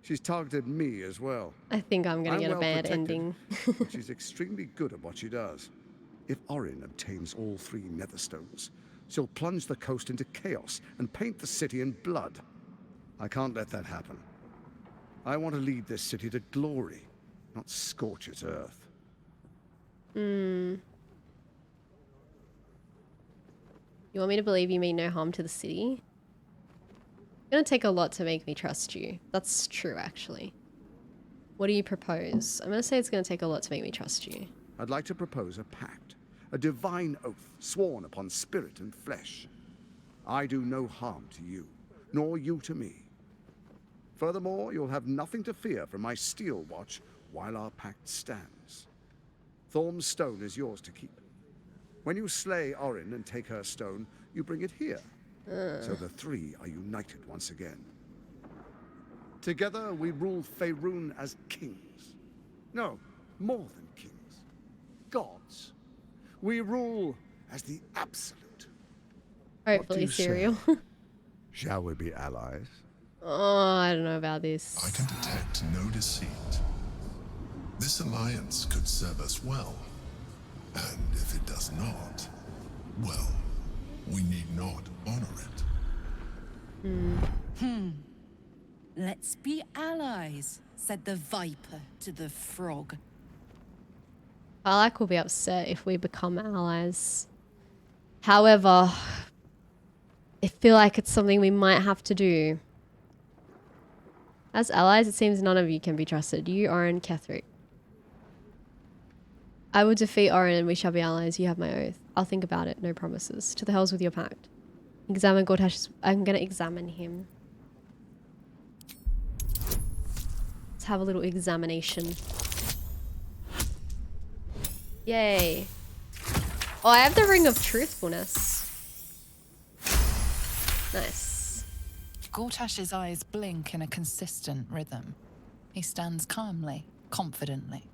[SPEAKER 18] She's targeted me as well.
[SPEAKER 1] I think I'm gonna get a
[SPEAKER 18] well
[SPEAKER 1] bad
[SPEAKER 18] protected,
[SPEAKER 1] ending.
[SPEAKER 18] but she's extremely good at what she does. If Orin obtains all 3 netherstones, she'll plunge the coast into chaos and paint the city in blood. I can't let that happen. I want to lead this city to glory, not scorch its earth.
[SPEAKER 1] You want me to believe you mean no harm to the city? It's gonna take a lot to make me trust you. That's true, actually. What do you propose? I'm gonna say it's gonna take a lot to make me trust you.
[SPEAKER 18] I'd like to propose a pact, a divine oath sworn upon spirit and flesh. I do no harm to you, nor you to me. Furthermore, you'll have nothing to fear from my steel watch while our pact stands. Thorm's stone is yours to keep. When you slay Orin and take her stone, you bring it here. So the 3 are united once again. Together we rule Faerun as kings. No, more than kings. Gods. We rule as the absolute.
[SPEAKER 1] Hopefully, cereal.
[SPEAKER 18] Shall we be allies?
[SPEAKER 1] Oh, I don't know about this.
[SPEAKER 19] I can detect no deceit. This alliance could serve us well. And if it does not, well, we need not honor it.
[SPEAKER 20] Let's be allies, said the viper to the frog.
[SPEAKER 1] Alak will be upset if we become allies. However, I feel like it's something we might have to do. As allies, it seems none of you can be trusted. You, Orin, Ketheric. I will defeat Orin and we shall be allies. You have my oath. I'll think about it. No promises. To the hells with your pact. Examine GORTASH. I'm going to examine him. Let's have a little examination. Yay. Oh, I have the Ring of Truthfulness. Nice.
[SPEAKER 8] GORTASH's eyes blink in a consistent rhythm. He stands calmly, confidently.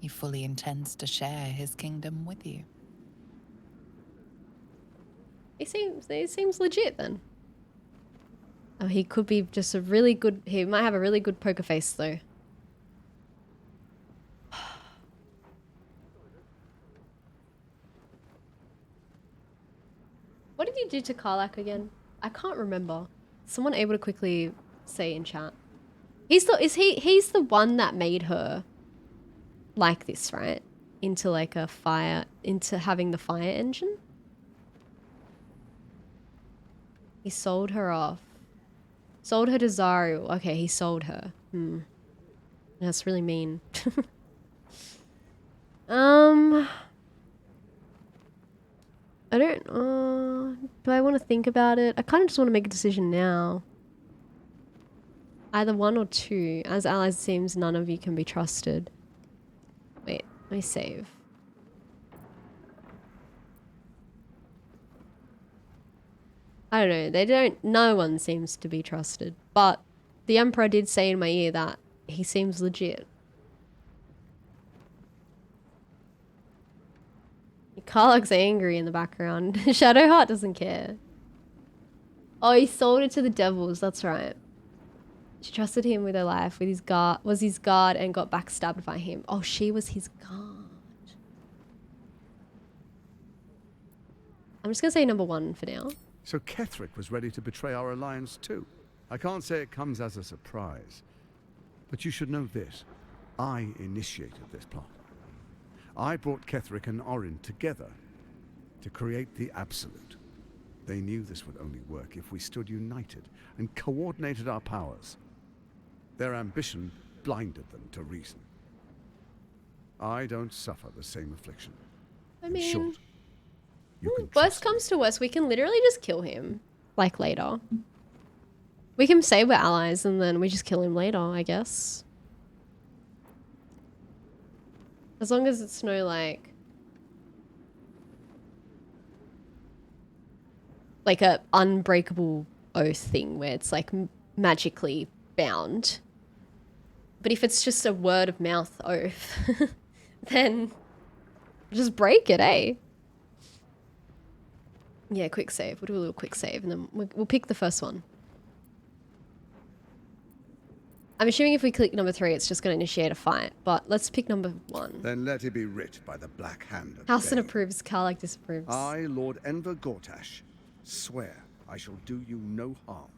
[SPEAKER 8] He fully intends to share his kingdom with you.
[SPEAKER 1] He seems legit then. Oh, he could be just a really good... He might have a really good poker face though. What did you do to Karlach again? I can't remember. Someone able to quickly say in chat. He's the one that made her like this, right? Into like a fire, into having the fire engine. He sold her off. Sold her to Zariel. Okay, he sold her. That's really mean. I don't, do I want to think about it? I kind of just want to make a decision now. Either 1 or 2. As allies, it seems none of you can be trusted. Wait, let me save. I don't know. No one seems to be trusted. But the Emperor did say in my ear that he seems legit. Karlach's angry in the background. Shadowheart doesn't care. Oh, he sold it to the devils. That's right. She trusted him with her life, with his guard, was his guard, and got backstabbed by him. Oh, she was his guard. I'm just gonna say number 1 for now.
[SPEAKER 18] So Ketheric was ready to betray our alliance too. I can't say it comes as a surprise. But you should know this. I initiated this plot. I brought Ketheric and Orin together to create the Absolute. They knew this would only work if we stood united and coordinated our powers. Their ambition blinded them to reason. I don't suffer the same affliction.
[SPEAKER 1] I mean,
[SPEAKER 18] in short, you can
[SPEAKER 1] worst comes to worst, we can literally just kill him. Like later. We can say we're allies and then we just kill him later, I guess. As long as it's no like a unbreakable oath thing where it's like magically bound. But if it's just a word of mouth oath, then just break it, eh? Yeah, quick save. We'll do a little quick save and then we'll pick the first one. I'm assuming if we click number 3, it's just going to initiate a fight, but let's pick number 1.
[SPEAKER 18] Then let it be writ by the black hand of
[SPEAKER 1] Halson
[SPEAKER 18] Bane.
[SPEAKER 1] approves, Karlach disapproves.
[SPEAKER 18] I, Lord Enver GORTASH, swear I shall do you no harm.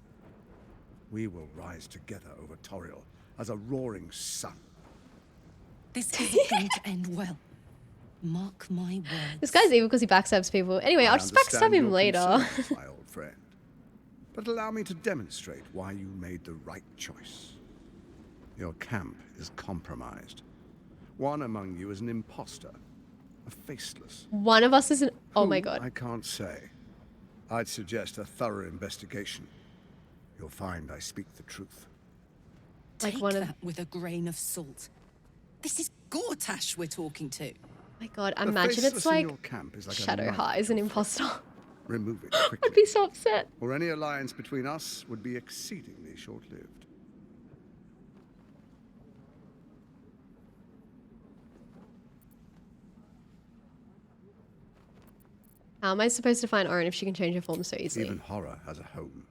[SPEAKER 18] We will rise together over Toriel as a roaring sun.
[SPEAKER 20] This isn't going to end well. Mark my words.
[SPEAKER 1] This guy's evil because he backstabs people. Anyway, I'll just backstab him later.
[SPEAKER 18] Concerns, my old friend. But allow me to demonstrate why you made the right choice. Your camp is compromised. One among you is an imposter, a faceless.
[SPEAKER 1] One of us is an... Oh my
[SPEAKER 18] Who,
[SPEAKER 1] god.
[SPEAKER 18] I can't say. I'd suggest a thorough investigation. You'll find I speak the truth.
[SPEAKER 20] Take that with a grain of salt. This is GORTASH we're talking to.
[SPEAKER 1] My god,
[SPEAKER 18] The
[SPEAKER 1] imagine it's
[SPEAKER 18] faceless in
[SPEAKER 1] like
[SPEAKER 18] your camp is like a
[SPEAKER 1] Shadowheart
[SPEAKER 18] knife
[SPEAKER 1] is an imposter.
[SPEAKER 18] Remove it quickly.
[SPEAKER 1] I'd be so upset.
[SPEAKER 18] Or any alliance between us would be exceedingly short-lived.
[SPEAKER 1] How am I supposed to find Orin if she can change her form so easily?
[SPEAKER 18] Even horror has a home.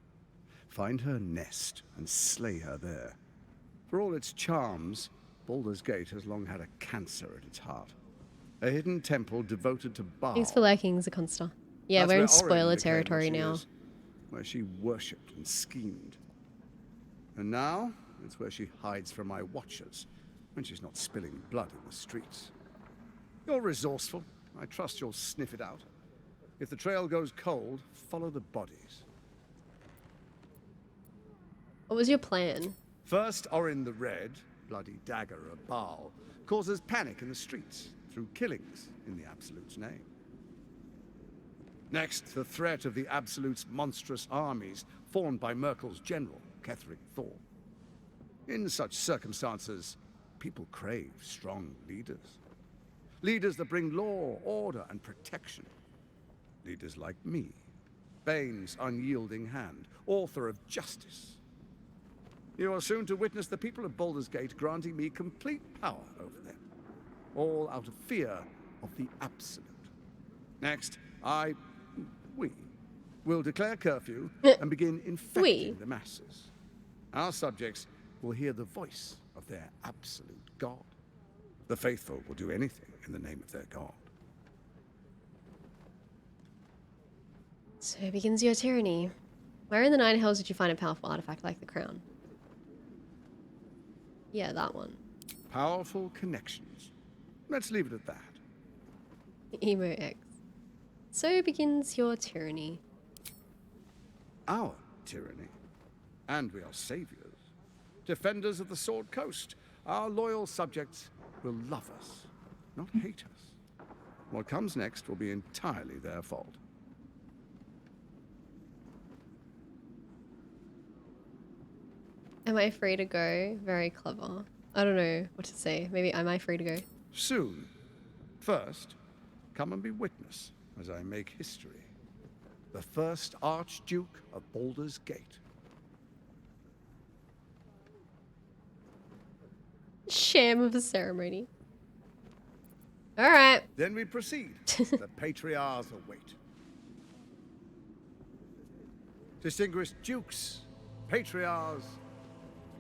[SPEAKER 18] Find her nest and slay her there. For all its charms, Baldur's Gate has long had a cancer at its heart. A hidden temple devoted to Baal.
[SPEAKER 1] Thanks for liking, Zakonsta. Yeah,
[SPEAKER 18] That's
[SPEAKER 1] we're in
[SPEAKER 18] where
[SPEAKER 1] spoiler
[SPEAKER 18] Orin became
[SPEAKER 1] territory
[SPEAKER 18] what she
[SPEAKER 1] now.
[SPEAKER 18] is, where she worshipped and schemed. And now, it's where she hides from my watchers, when she's not spilling blood in the streets. You're resourceful. I trust you'll sniff it out. If the trail goes cold, follow the bodies.
[SPEAKER 1] What was your plan?
[SPEAKER 18] First, Orin the Red, bloody dagger of Baal, causes panic in the streets through killings in the Absolute's name. Next, the threat of the Absolute's monstrous armies formed by Merkel's general, Ketheric Thor. In such circumstances, people crave strong leaders. Leaders that bring law, order, and protection. Leaders like me, Bane's unyielding hand, author of justice. You are soon to witness the people of Baldur's Gate granting me complete power over them, all out of fear of the Absolute. Next, we will declare curfew and begin infecting the masses. Our subjects will hear the voice of their absolute God. The faithful will do anything in the name of their God.
[SPEAKER 1] So begins your tyranny. Where in the Nine Hells did you find a powerful artifact like the crown? Yeah, that one.
[SPEAKER 18] Powerful connections. Let's leave it at that.
[SPEAKER 1] Emo X. So begins your tyranny.
[SPEAKER 18] Our tyranny. And we are saviors. Defenders of the Sword Coast. Our loyal subjects will love us, not hate us. What comes next will be entirely their fault.
[SPEAKER 1] Am I free to go? Very clever. I don't know what to say. Maybe am I free to go?
[SPEAKER 18] Soon. First, come and be witness as I make history. The first Archduke of Baldur's Gate.
[SPEAKER 1] Sham of a ceremony. Alright.
[SPEAKER 18] Then we proceed. The patriarchs await. Distinguished dukes, patriarchs,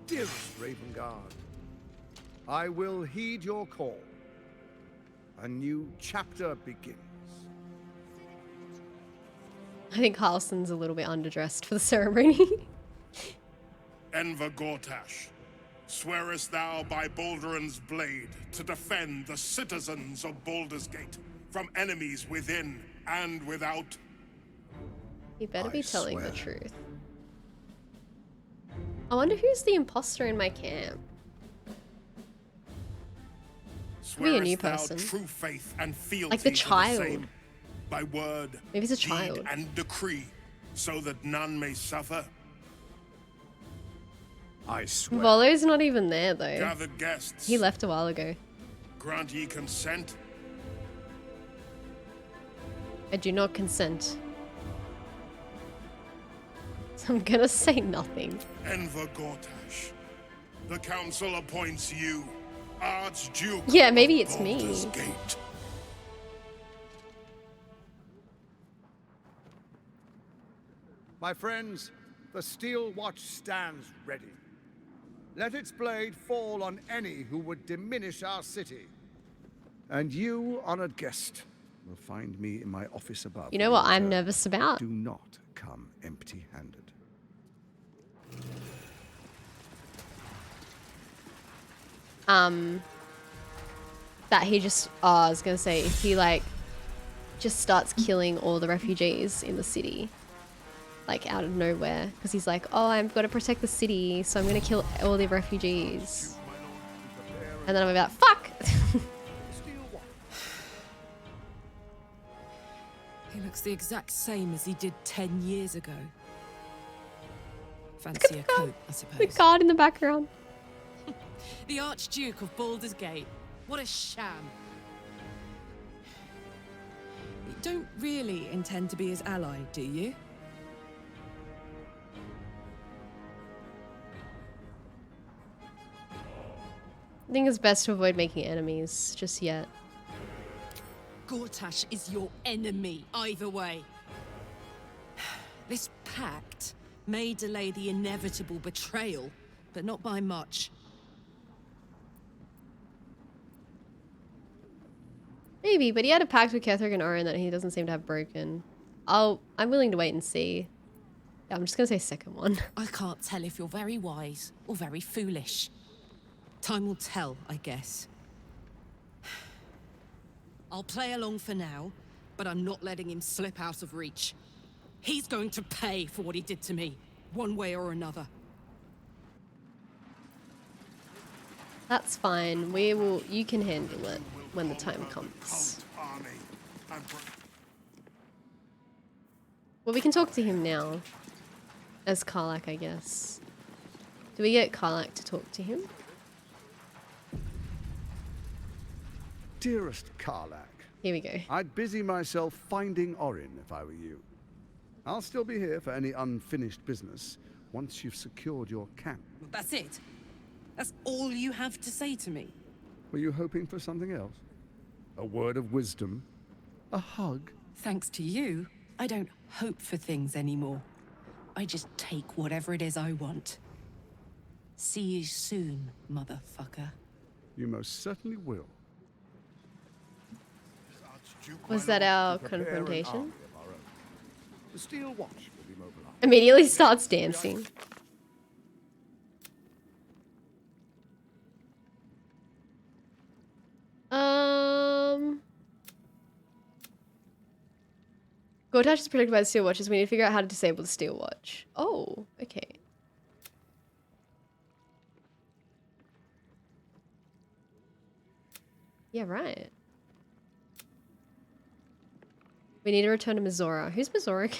[SPEAKER 18] dearest Ravengard, I will heed your call. A new chapter begins.
[SPEAKER 1] I think Halson's a little bit underdressed for the ceremony.
[SPEAKER 17] Enver GORTASH, swearest thou by Balduran's blade to defend the citizens of Baldur's Gate from enemies within and without?
[SPEAKER 1] You better be telling the truth. I wonder who's the imposter in my camp. Could be a new person.
[SPEAKER 17] True faith and fealty
[SPEAKER 1] like the
[SPEAKER 17] to
[SPEAKER 1] child.
[SPEAKER 17] same, by word,
[SPEAKER 1] Maybe it's a
[SPEAKER 17] deed,
[SPEAKER 1] child.
[SPEAKER 17] and decree, so that none may suffer?
[SPEAKER 18] I swear.
[SPEAKER 1] Volo's not even there though.
[SPEAKER 17] Gathered guests.
[SPEAKER 1] He left a while ago.
[SPEAKER 17] Grant ye consent?
[SPEAKER 1] I do not consent. So I'm gonna say nothing.
[SPEAKER 17] Enver GORTASH, the council appoints you Archduke.
[SPEAKER 1] Yeah, maybe
[SPEAKER 17] of
[SPEAKER 1] it's me.
[SPEAKER 17] Baldur's Gate.
[SPEAKER 18] My friends, the steel watch stands ready. Let its blade fall on any who would diminish our city. And you, honored guest, will find me in my office above.
[SPEAKER 1] You know what I'm nervous about?
[SPEAKER 18] Do not come empty-handed.
[SPEAKER 1] That he just, I was gonna say, if he like just starts killing all the refugees in the city, like out of nowhere, because he's like, oh, I've got to protect the city, so I'm gonna kill all the refugees, and then I'm about, fuck.
[SPEAKER 11] He looks the exact same as he did 10 years ago. Fancy a coat, I suppose.
[SPEAKER 1] The guard in the background.
[SPEAKER 11] The Archduke of Baldur's Gate. What a sham. You don't really intend to be his ally, do you?
[SPEAKER 1] I think it's best to avoid making enemies just yet.
[SPEAKER 11] GORTASH is your enemy, either way. This pact may delay the inevitable betrayal, but not by much.
[SPEAKER 1] Maybe, but he had a pact with Ketheric and Orin that he doesn't seem to have broken. I'm willing to wait and see. Yeah, I'm just gonna say second one.
[SPEAKER 11] I can't tell if you're very wise or very foolish. Time will tell, I guess. I'll play along for now, but I'm not letting him slip out of reach. He's going to pay for what he did to me, one way or another.
[SPEAKER 1] That's fine. You can handle it when the time comes. Well, we can talk to him now. As Karlach, I guess. Do we get Karlach to talk to him?
[SPEAKER 18] Dearest Karlach.
[SPEAKER 1] Here we go.
[SPEAKER 18] I'd busy myself finding Orin if I were you. I'll still be here for any unfinished business once you've secured your camp.
[SPEAKER 11] That's it? That's all you have to say to me?
[SPEAKER 18] Were you hoping for something else? A word of wisdom? A hug?
[SPEAKER 11] Thanks to you, I don't hope for things anymore. I just take whatever it is I want. See you soon, motherfucker.
[SPEAKER 18] You most certainly will.
[SPEAKER 1] Was that our confrontation?
[SPEAKER 18] The steel watch will be mobilized.
[SPEAKER 1] Immediately starts dancing. GORTASH is protected by the steel watches. We need to figure out how to disable the steel watch. Oh, okay. Yeah, right. We need to return to Mizora. Who's Mizora again?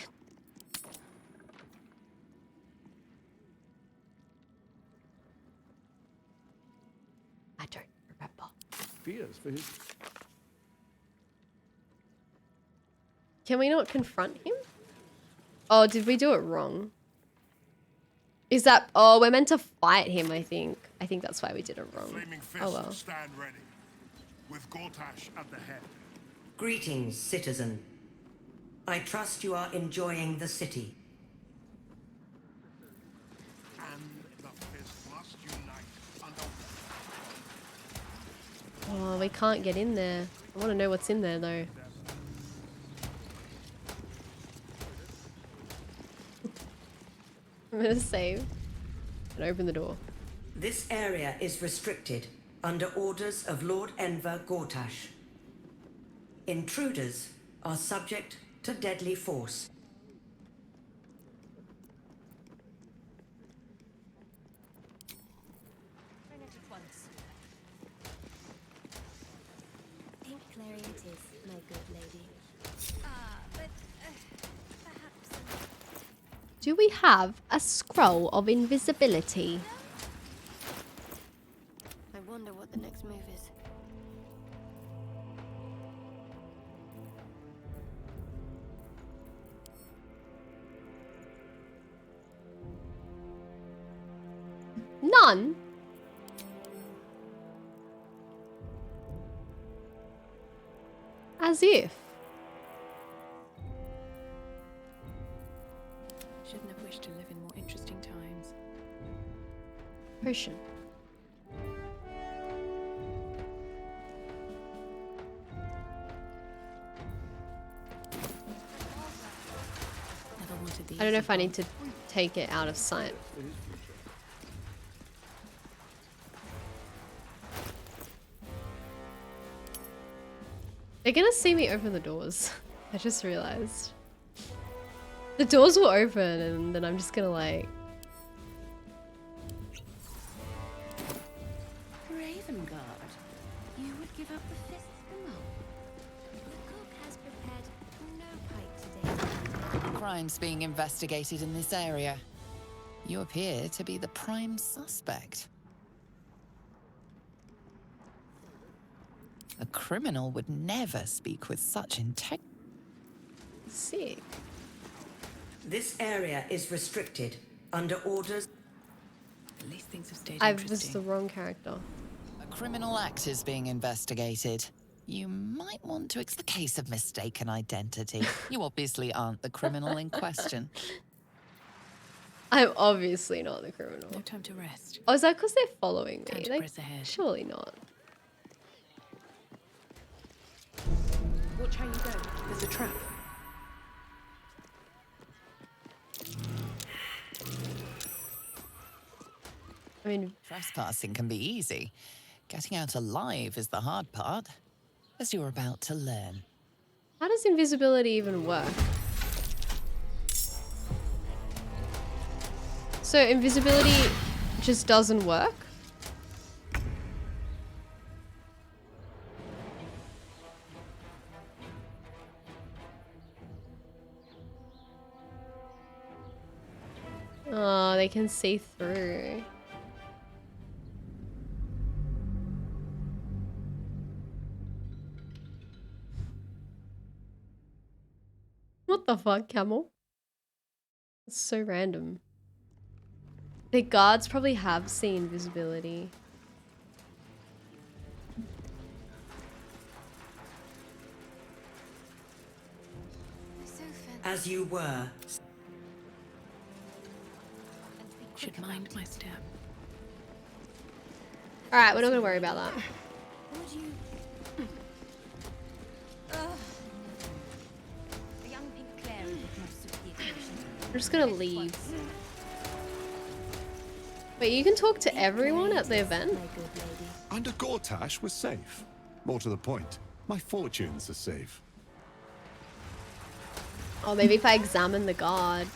[SPEAKER 1] I don't remember.
[SPEAKER 18] Fears for his...
[SPEAKER 1] Can we not confront him? Oh, did we do it wrong? Is that... Oh, we're meant to fight him, I think. I think that's why we did it wrong. Oh, well.
[SPEAKER 17] Stand ready, with GORTASH at the head.
[SPEAKER 12] Greetings, citizen. I trust you are enjoying the city.
[SPEAKER 17] And the fist must unite under...
[SPEAKER 1] Oh, we can't get in there. I want to know what's in there, though. I'm gonna save and open the door.
[SPEAKER 12] This area is restricted under orders of Lord Enver GORTASH. Intruders are subject to deadly force.
[SPEAKER 21] Pink Clarion it is, my good lady.
[SPEAKER 1] Do we have a scroll of invisibility?
[SPEAKER 21] I wonder what the next move is.
[SPEAKER 1] done? As if.
[SPEAKER 11] Shouldn't have wished to live in more interesting times.
[SPEAKER 1] Potion.
[SPEAKER 11] Never wanted the
[SPEAKER 1] I don't know
[SPEAKER 11] easy
[SPEAKER 1] if I need
[SPEAKER 11] path.
[SPEAKER 1] to take it out of sight. They're gonna see me open the doors. I just realized. The doors will open and then I'm just gonna like...
[SPEAKER 20] Ravengard, you would give up the fist for mum?
[SPEAKER 21] The cook has prepared no pike today.
[SPEAKER 8] Crimes being investigated in this area. You appear to be the prime suspect. A criminal would never speak with such integrity.
[SPEAKER 1] Sick.
[SPEAKER 12] This area is restricted under orders.
[SPEAKER 11] At least things have stayed
[SPEAKER 1] I was
[SPEAKER 11] interesting.
[SPEAKER 1] the wrong character.
[SPEAKER 8] A criminal act is being investigated. You might want to the case of mistaken identity. You obviously aren't the criminal in question.
[SPEAKER 1] I'm obviously not the criminal.
[SPEAKER 11] No time to rest.
[SPEAKER 1] Oh, is that because they're following me?
[SPEAKER 11] Time to
[SPEAKER 1] Like,
[SPEAKER 11] press ahead.
[SPEAKER 1] surely not.
[SPEAKER 11] Watch how you go. There's a trap.
[SPEAKER 1] I mean,
[SPEAKER 8] Trespassing can be easy. Getting out alive is the hard part, as you're about to learn.
[SPEAKER 1] how does invisibility even work? So invisibility just doesn't work? Oh, they can see through. What the fuck, camel? It's so random. The guards probably have seen visibility.
[SPEAKER 12] As you were.
[SPEAKER 11] Should mind my step.
[SPEAKER 1] Alright, we're not gonna worry about that.
[SPEAKER 21] Would you... A young pink Clary would most suit the occasion.
[SPEAKER 1] I'm just gonna leave. Wait, you can talk to everyone at the event?
[SPEAKER 5] Under GORTASH, we're safe. More to the point, my fortunes are safe.
[SPEAKER 1] Oh, maybe if I examine the guard.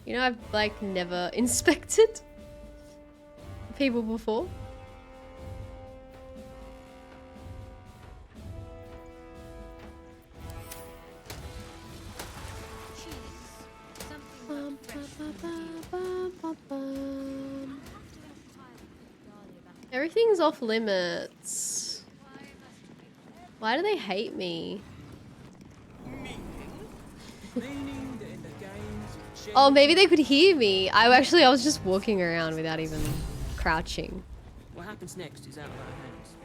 [SPEAKER 1] You know, I've like never inspected people before. Everything's off limits. Why do they hate me? Oh, maybe they could hear me. I was just walking around without even crouching.
[SPEAKER 15] What happens next is out of our hands.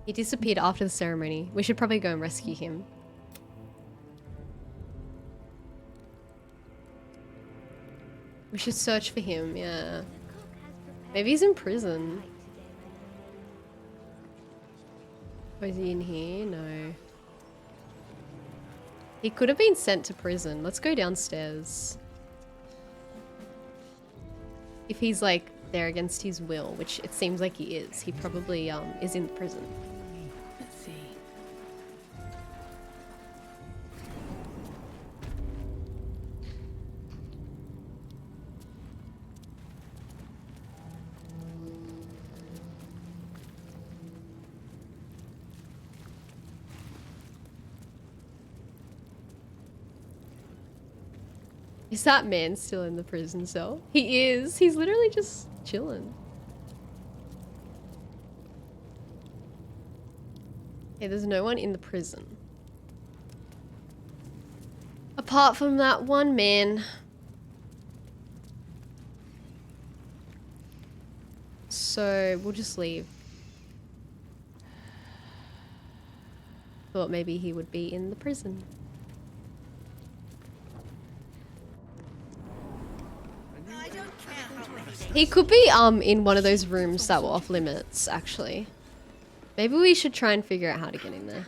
[SPEAKER 1] He disappeared after the ceremony. We should probably go and rescue him. We should search for him, yeah. Maybe he's in prison. Or is he in here? No. He could have been sent to prison. Let's go downstairs. If he's like there against his will, which it seems like he is, he probably is in prison.
[SPEAKER 11] Let's see.
[SPEAKER 1] Is that man still in the prison cell? He is. He's literally just chilling. Okay, there's no one in the prison. Apart from that one man. So we'll just leave. Thought maybe he would be in the prison. He could be in one of those rooms that were off limits, actually. Maybe we should try and figure out how to get in there.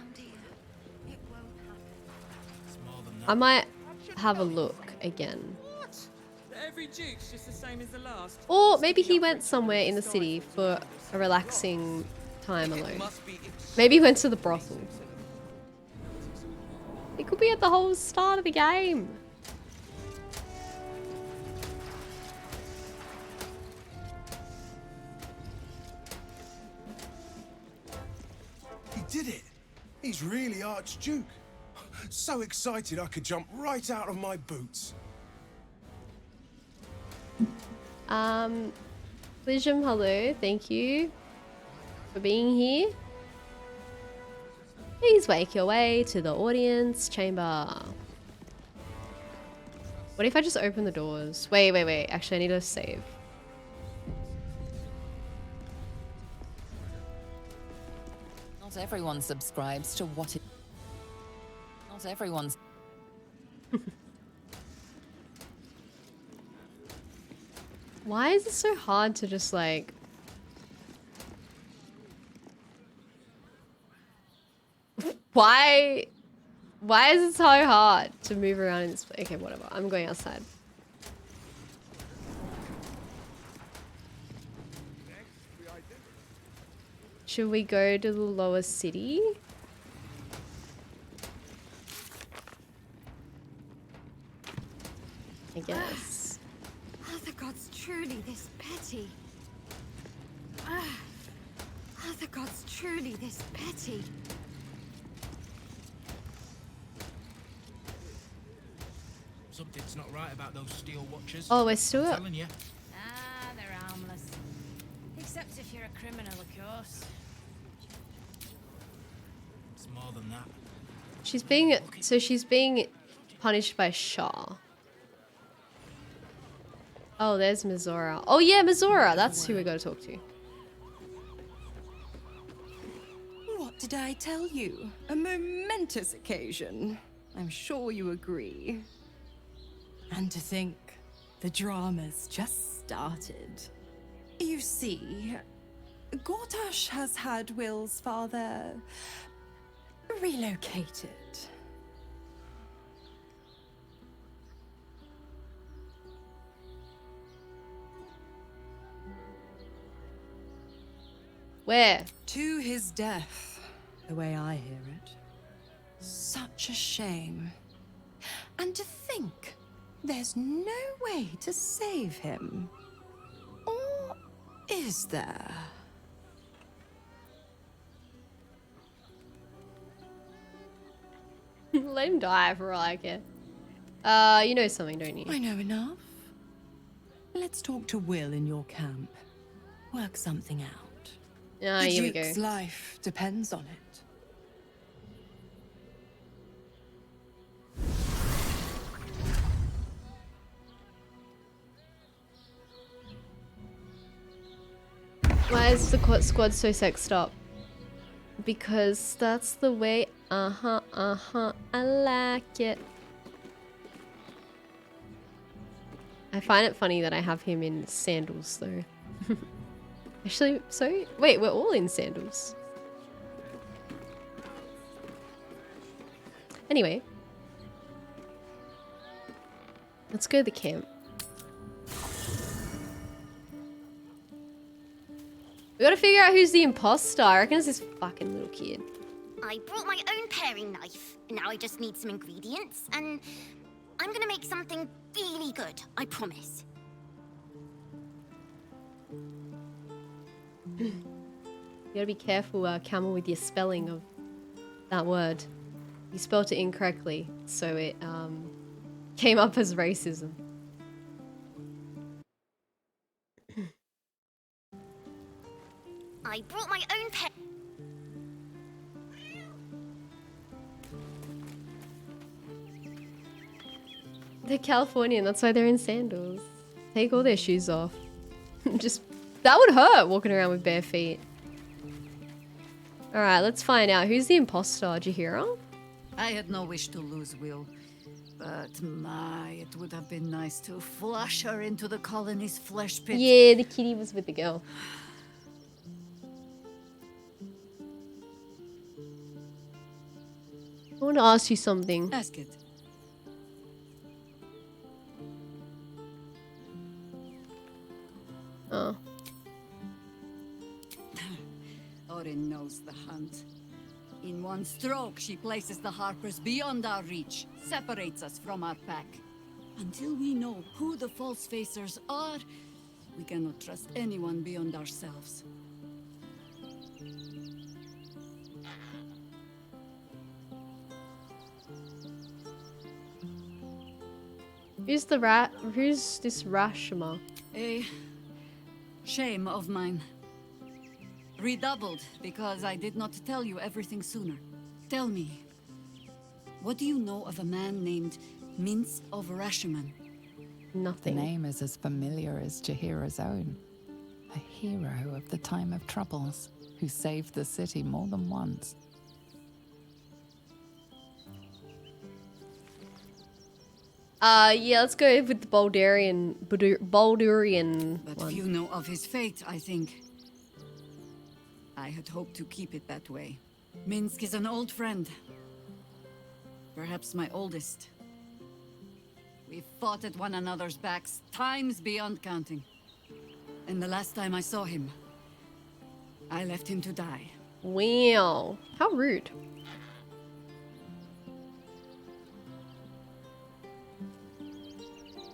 [SPEAKER 1] I might have a look again.
[SPEAKER 15] Every duke's just the same as the last.
[SPEAKER 1] Or maybe he went somewhere in the city for a relaxing time alone. Maybe he went to the brothel. He could be at the whole start of the game.
[SPEAKER 3] He did it! He's really Archduke. So excited I could jump right out of my boots.
[SPEAKER 1] Wisdom, hello, thank you for being here. Please make your way to the audience chamber. What if I just open the doors? Wait. Actually, I need to save.
[SPEAKER 8] Not everyone subscribes to what it... Not everyone's...
[SPEAKER 1] Why is it so hard to just like... Why is it so hard to move around in this place? Okay, whatever. I'm going outside. Should we go to the lower city? I guess.
[SPEAKER 2] Are the gods truly this petty? Are the gods truly this petty?
[SPEAKER 6] Something's not right about those steel watchers.
[SPEAKER 1] Oh, we're still
[SPEAKER 6] I'm
[SPEAKER 1] up.
[SPEAKER 6] telling you.
[SPEAKER 22] Ah, they're harmless. Except if you're a criminal, of course.
[SPEAKER 6] It's more than that.
[SPEAKER 1] She's being punished by Shah. Oh, there's Mizora. Oh yeah, Mizora. That's who we gotta talk to.
[SPEAKER 11] What did I tell you? A momentous occasion. I'm sure you agree. And to think, the drama's just started. You see, GORTASH has had Will's father relocated.
[SPEAKER 1] Where?
[SPEAKER 11] To his death, the way I hear it. Such a shame. And to think, there's no way to save him. Or is there?
[SPEAKER 1] Let him die for all I care. You know something, don't you?
[SPEAKER 11] I know enough. Let's talk to Will in your camp. Work something out.
[SPEAKER 1] Ah,
[SPEAKER 11] the
[SPEAKER 1] here we
[SPEAKER 11] Duke's
[SPEAKER 1] go.
[SPEAKER 11] life depends on it.
[SPEAKER 1] Why is the squad so sexed up? Because that's the way. I like it. I find it funny that I have him in sandals though. Actually, so wait, we're all in sandals. Anyway, let's go to the camp. We gotta figure out who's the imposter. I reckon it's this fucking little kid.
[SPEAKER 21] I brought my own paring knife. Now I just need some ingredients, and I'm gonna make something really good, I promise.
[SPEAKER 1] You gotta be careful, Camel, with your spelling of that word. You spelt it incorrectly, so it Came up as racism.
[SPEAKER 21] I brought my own pet.
[SPEAKER 1] They're Californian, that's why they're in sandals. Take all their shoes off. Just, that would hurt walking around with bare feet. Alright, let's find out. Who's the imposter? Jahira?
[SPEAKER 20] I had no wish to lose Will, but my, it would have been nice to flush her into the colony's flesh pit.
[SPEAKER 1] Yeah, the kitty was with the girl. I want to ask you something.
[SPEAKER 20] Ask it.
[SPEAKER 1] Oh.
[SPEAKER 20] Orin knows the hunt. In one stroke, she places the Harpers beyond our reach, separates us from our pack. Until we know who the false facers are, we cannot trust anyone beyond ourselves.
[SPEAKER 1] Who's this Rashomon?
[SPEAKER 20] A shame of mine. Redoubled because I did not tell you everything sooner. Tell me, what do you know of a man named Minsk of Rashomon?
[SPEAKER 1] Nothing.
[SPEAKER 8] The name is as familiar as Jahira's own. A hero of the time of troubles, who saved the city more than once.
[SPEAKER 1] Yeah, let's go with the Baldurian
[SPEAKER 20] But
[SPEAKER 1] one.
[SPEAKER 20] few know of his fate, I think. I had hoped to keep it that way. Minsk is an old friend. Perhaps my oldest. We fought at one another's backs, times beyond counting. And the last time I saw him, I left him to die.
[SPEAKER 1] Wow. How rude.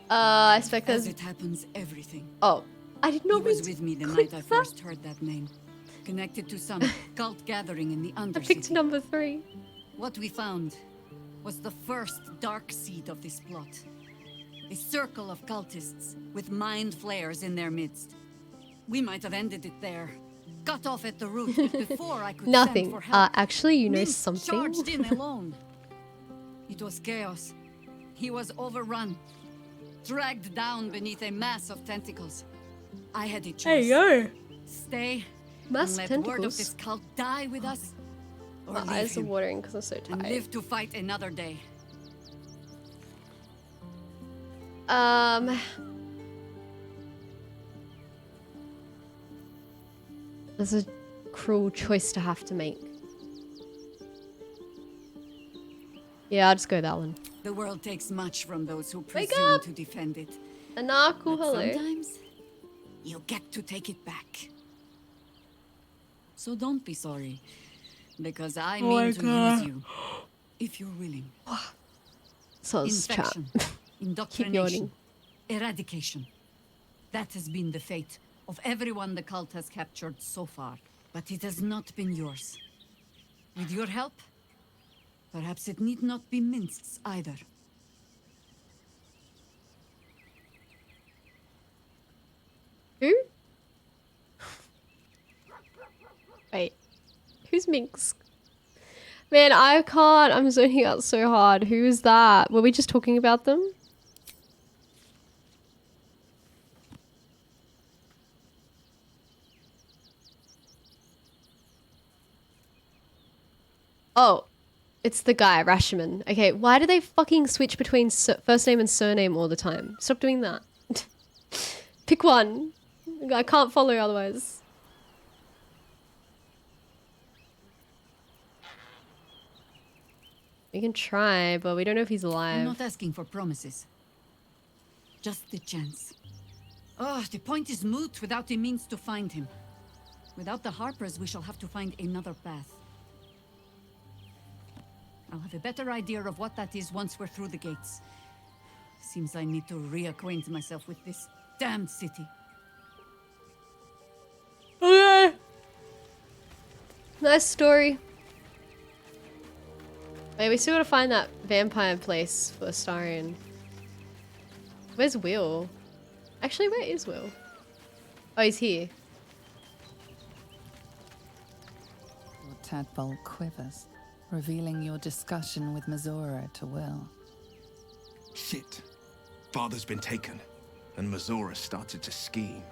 [SPEAKER 1] I expect
[SPEAKER 20] As it happens, everything.
[SPEAKER 1] Oh, I did not
[SPEAKER 20] He was
[SPEAKER 1] mean to
[SPEAKER 20] with me the
[SPEAKER 1] click
[SPEAKER 20] night I
[SPEAKER 1] that.
[SPEAKER 20] first heard that name. Connected to some cult gathering in the
[SPEAKER 1] I
[SPEAKER 20] Undercity.
[SPEAKER 1] picked number 3.
[SPEAKER 20] What we found was the first dark seed of this plot. A circle of cultists with mind flayers in their midst. We might have ended it there. Cut off at the root before I could
[SPEAKER 1] Nothing.
[SPEAKER 20] send for help.
[SPEAKER 1] Actually, you know
[SPEAKER 20] Minsk
[SPEAKER 1] something.
[SPEAKER 20] charged in alone. It was chaos. He was overrun. Dragged down beneath a mass of tentacles. I had a choice.
[SPEAKER 1] Hey, yo.
[SPEAKER 20] Stay
[SPEAKER 1] Mass
[SPEAKER 20] and let word of
[SPEAKER 1] tentacles.
[SPEAKER 20] this cult die with us, or
[SPEAKER 1] My
[SPEAKER 20] leave
[SPEAKER 1] eyes are
[SPEAKER 20] him
[SPEAKER 1] watering because I'm so
[SPEAKER 20] and
[SPEAKER 1] tired.
[SPEAKER 20] live to fight another day.
[SPEAKER 1] There's a cruel choice to have to make. Yeah, I'll just go that one.
[SPEAKER 20] The world takes much from those who
[SPEAKER 1] Wake
[SPEAKER 20] presume
[SPEAKER 1] up!
[SPEAKER 20] to defend it.
[SPEAKER 1] Anaku,
[SPEAKER 20] But
[SPEAKER 1] hello.
[SPEAKER 20] sometimes you get to take it back. So don't be sorry, because I
[SPEAKER 1] Oh my
[SPEAKER 20] mean to
[SPEAKER 1] God.
[SPEAKER 20] use you, if you're willing.
[SPEAKER 1] So it's chat.
[SPEAKER 20] Infection,
[SPEAKER 1] Keep
[SPEAKER 20] indoctrination,
[SPEAKER 1] yawning.
[SPEAKER 20] eradication. That has been the fate of everyone the cult has captured so far. But it has not been yours. With your help, perhaps it need not be Minsk's either.
[SPEAKER 1] Who? Wait. Who's Minx? Man, I can't. I'm zoning out so hard. Who is that? Were we just talking about them? Oh, it's the guy, Rashomon. Okay, why do they fucking switch between first name and surname all the time? Stop doing that. Pick one. I can't follow otherwise. We can try, but we don't know if he's
[SPEAKER 20] I'm
[SPEAKER 1] alive.
[SPEAKER 20] not asking for promises. Just the chance. Oh, the point is moot without the means to find him. Without the Harpers, we shall have to find another path. I'll have a better idea of what that is once we're through the gates. Seems I need to reacquaint myself with this damned city.
[SPEAKER 1] Okay. Nice story. Wait, we still gotta find that vampire place for Starion. Where's Will? Actually, where is Will? Oh, he's here.
[SPEAKER 8] Your tadpole quivers, revealing your discussion with Mazora to Will.
[SPEAKER 4] Shit. Father's been taken, and Mazora started to scheme.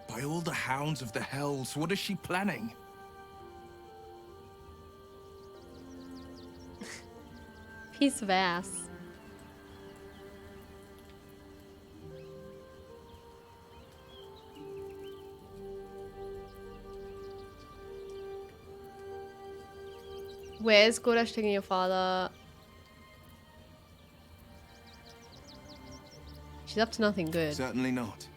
[SPEAKER 4] By all the hounds of the hells, what is she planning?
[SPEAKER 1] Piece of ass. Where's GORTASH taking your father? She's up to nothing good.
[SPEAKER 4] Certainly not.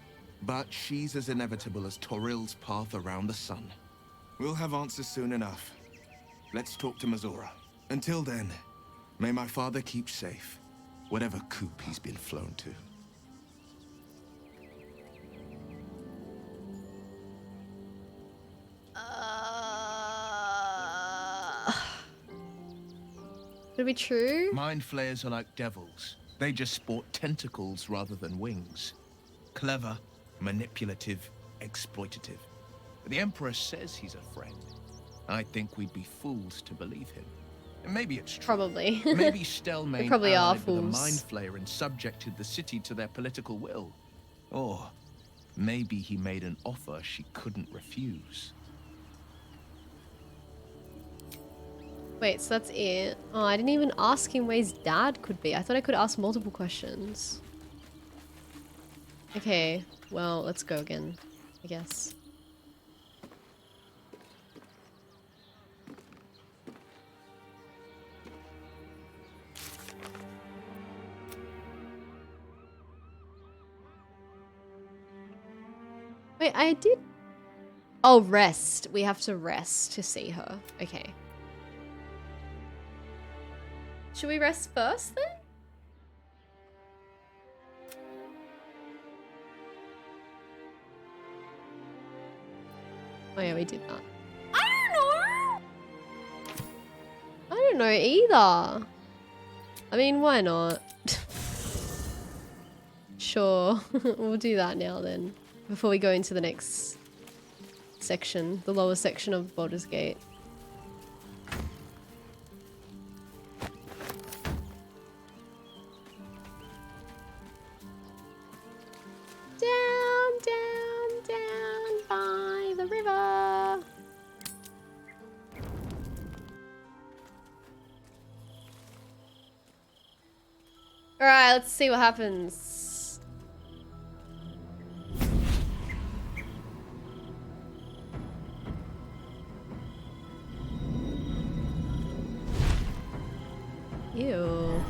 [SPEAKER 4] But she's as inevitable as Torril's path around the sun. We'll have answers soon enough. Let's talk to Mazora. Until then, may my father keep safe, whatever coop he's been flown to.
[SPEAKER 1] Could it be true?
[SPEAKER 4] Mind flayers are like devils. They just sport tentacles rather than wings. Clever, manipulative, exploitative. The Emperor says he's a friend. I think we'd be fools to believe him. And maybe it's true.
[SPEAKER 1] Probably.
[SPEAKER 4] Maybe Stelmane
[SPEAKER 1] probably are
[SPEAKER 4] allied with a
[SPEAKER 1] fools.
[SPEAKER 4] mind flayer and subjected the city to their political will. Or maybe he made an offer she couldn't refuse.
[SPEAKER 1] Wait, so that's it? Oh, I didn't even ask him where his dad could be. I thought I could ask multiple questions. Okay, well, let's go again, I guess. Wait, I did... Oh, rest. We have to rest to see her. Okay. Should we rest first then? Oh yeah, we did that. I don't know either. I mean, why not? Sure, we'll do that now then. Before we go into the next section, the lower section of Baldur's Gate. Down, down, down by the river. Alright, let's see what happens. Ew.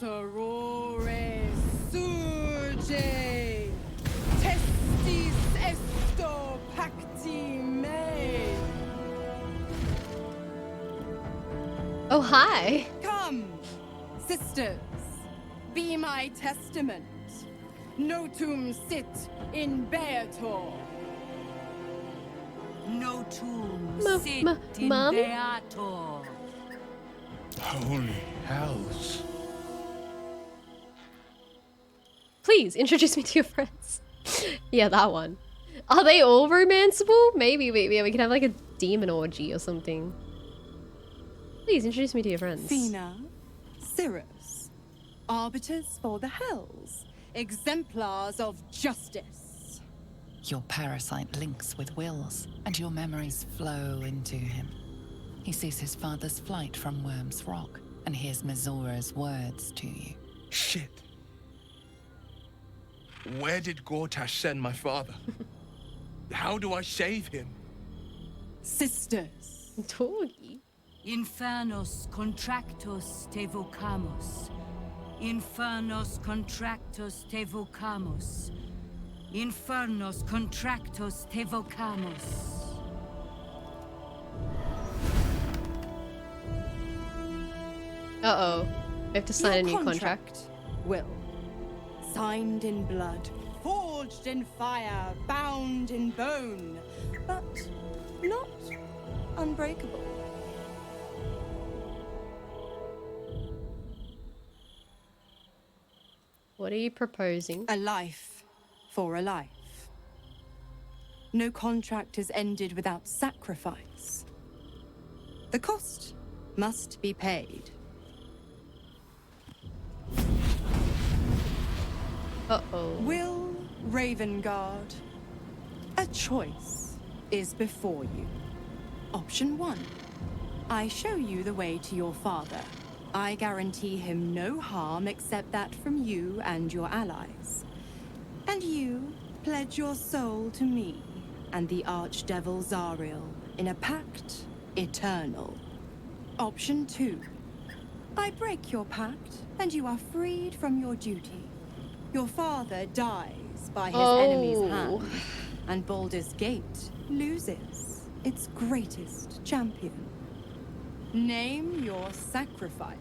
[SPEAKER 11] Sorore surge, testis esto pacti me.
[SPEAKER 1] Oh, hi.
[SPEAKER 11] Come, sisters, be my testament. Notum sit in Beator.
[SPEAKER 12] Notum sit in
[SPEAKER 1] Mom?
[SPEAKER 12] Beator.
[SPEAKER 4] Holy hells.
[SPEAKER 1] Please introduce me to your friends. Yeah, that one. Are they all romanceable? Maybe we can have like a demon orgy or something. Please introduce me to your friends.
[SPEAKER 11] Fina, Cirrus, arbiters for the hells, exemplars of justice.
[SPEAKER 8] Your parasite links with Will's, and your memories flow into him. He sees his father's flight from Worm's Rock, and hears Mazora's words to you.
[SPEAKER 4] Shit. Where did GORTASH send my father? How do I save him?
[SPEAKER 11] Sisters.
[SPEAKER 1] Doggy.
[SPEAKER 12] Infernos contractos te vocamus. Infernos contractos te vocamus. Infernos contractos te vocamus.
[SPEAKER 1] Uh-oh. We have to sign a new contract.
[SPEAKER 11] Will. Signed in blood, forged in fire, bound in bone, but not unbreakable.
[SPEAKER 1] What are you proposing?
[SPEAKER 11] A life for a life. No contract is ended without sacrifice. The cost must be paid.
[SPEAKER 1] Uh-oh.
[SPEAKER 11] Will Ravengard, a choice is before you. Option 1. I show you the way to your father. I guarantee him no harm except that from you and your allies. And you pledge your soul to me and the Archdevil Zariel in a pact eternal. Option 2. I break your pact and you are freed from your duty. Your father dies by his enemy's hand, and Baldur's Gate loses its greatest champion. Name your sacrifice.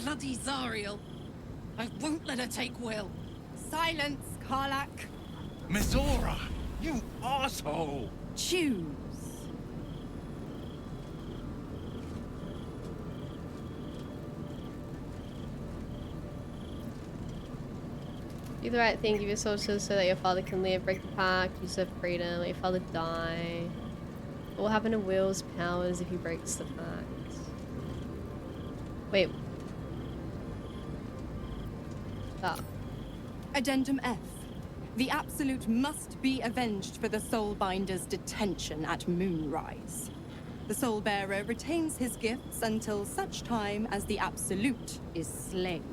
[SPEAKER 7] Bloody Zariel. I won't let her take Will.
[SPEAKER 11] Silence, Karlak.
[SPEAKER 4] Mizora, you asshole!
[SPEAKER 11] Choose.
[SPEAKER 1] Do the right thing, give your soul to so that your father can live, break the pact, use of freedom, let your father die. What will happen to Will's powers if he breaks the pact? Wait. Ah.
[SPEAKER 11] Addendum F. The Absolute must be avenged for the Soulbinder's detention at Moonrise. The Soulbearer retains his gifts until such time as the Absolute is slain.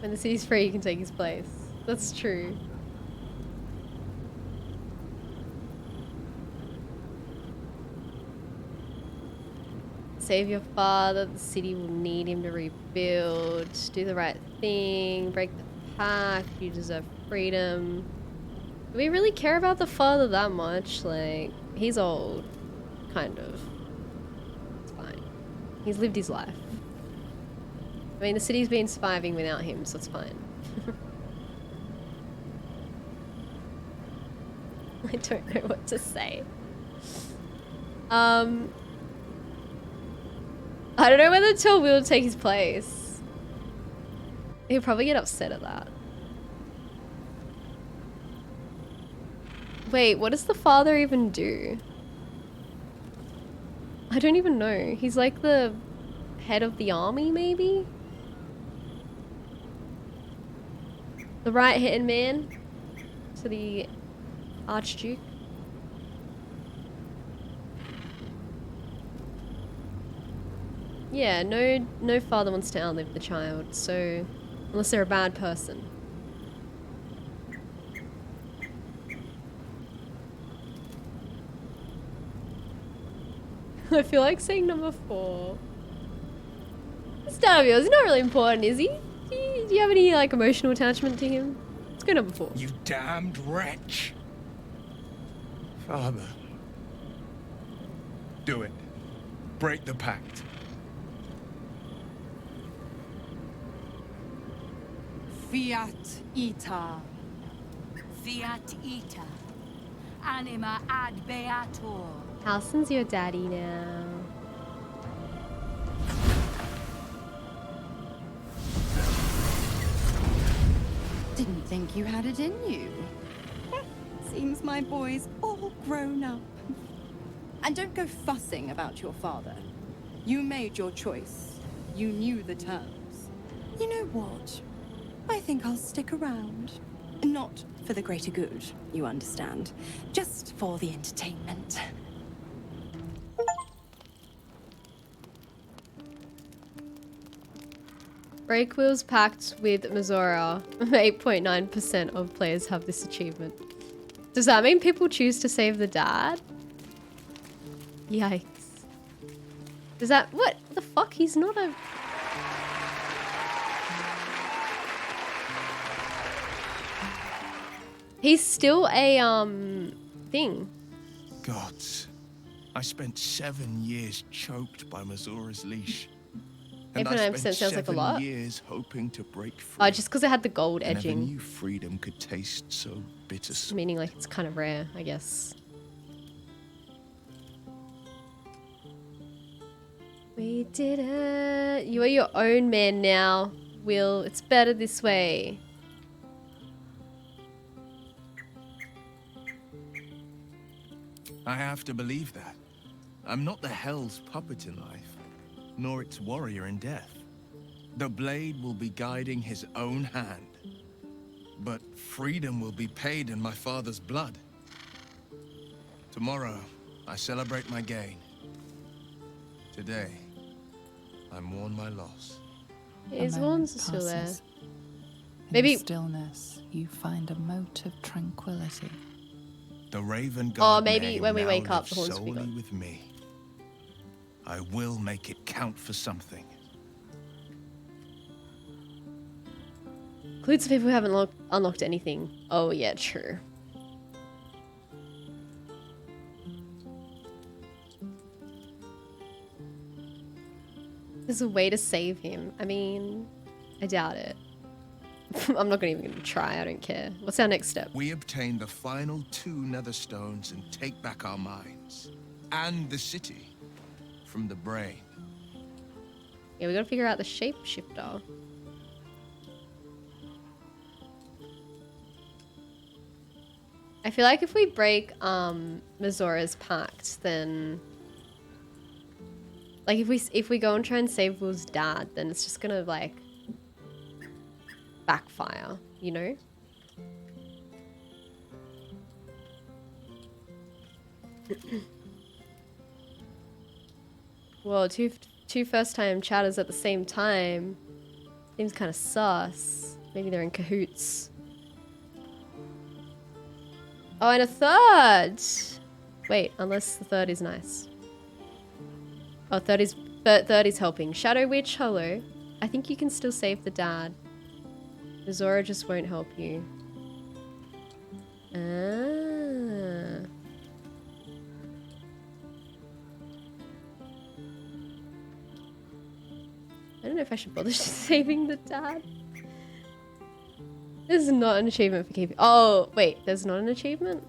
[SPEAKER 1] When the city's free, you can take his place. That's true. Save your father, the city will need him to rebuild. Do the right thing, break the pact, you deserve freedom. Do we really care about the father that much? Like, he's old, kind of. It's fine. He's lived his life. I mean, the city's been surviving without him, so it's fine. I don't know what to say. I don't know whether Till will take his place. He'll probably get upset at that. Wait, what does the father even do? I don't even know. He's like the head of the army, maybe? The right-hand man to the Archduke. Yeah, no father wants to outlive the child, so unless they're a bad person. I feel like saying number 4. This Davio's not really important, is he? Do you have any like emotional attachment to him? Let's go number 4.
[SPEAKER 4] You damned wretch! Father. Do it. Break the pact.
[SPEAKER 11] Fiat Ita.
[SPEAKER 20] Fiat Ita. Anima ad beator.
[SPEAKER 1] Halsin's your daddy now.
[SPEAKER 11] Didn't think you had it in you. Seems my boy's all grown up. And don't go fussing about your father. You made your choice. You knew the terms. You know what? I think I'll stick around. Not for the greater good, you understand. Just for the entertainment.
[SPEAKER 1] Break Will's pact with Mizora. 8.9% of players have this achievement. Does that mean people choose to save the dad? Yikes. Does that... What the fuck? He's not a... He's still a, thing.
[SPEAKER 4] Gods. I spent 7 years choked by Mazora's leash. And
[SPEAKER 1] 8.9% sounds like a lot.
[SPEAKER 4] 7 years hoping to break free.
[SPEAKER 1] Oh, just because it had the gold
[SPEAKER 4] I never
[SPEAKER 1] edging.
[SPEAKER 4] knew freedom could taste so bittersweet.
[SPEAKER 1] Meaning like it's kind of rare, I guess. We did it. You are your own man now, Will. It's better this way.
[SPEAKER 4] I have to believe that. I'm not the Hell's puppet in life, nor its warrior in death. The blade will be guiding his own hand. But freedom will be paid in my father's blood. Tomorrow, I celebrate my gain. Today, I mourn my loss.
[SPEAKER 1] His wounds are still there.
[SPEAKER 8] In
[SPEAKER 1] Maybe
[SPEAKER 8] stillness, you find a mote of tranquility.
[SPEAKER 4] The Raven God
[SPEAKER 1] maybe when we
[SPEAKER 4] now
[SPEAKER 1] wake up,
[SPEAKER 4] lives
[SPEAKER 1] the horns will be
[SPEAKER 4] solely
[SPEAKER 1] gone.
[SPEAKER 4] with me. I will make it count for something.
[SPEAKER 1] Includes the people who haven't unlocked anything. Oh yeah, true. There's a way to save him. I mean, I doubt it. I'm not even gonna try, I don't care. What's our next step?
[SPEAKER 4] We obtain the final 2 nether stones and take back our minds. And the city. From the brain.
[SPEAKER 1] Yeah, we gotta figure out the shapeshifter. I feel like if we break Mazora's pact, then like if we go and try and save Will's dad, then it's just gonna like backfire, you know? Whoa, two first-time chatters at the same time. Seems kind of sus. Maybe they're in cahoots. Oh, and a third! Wait, unless the third is nice. Oh, third is helping. Shadow Witch, hello. I think you can still save the dad. Zora just won't help you. Ah. I don't know if I should bother saving the dad. This is not an achievement for keeping. Oh, wait, there's not an achievement?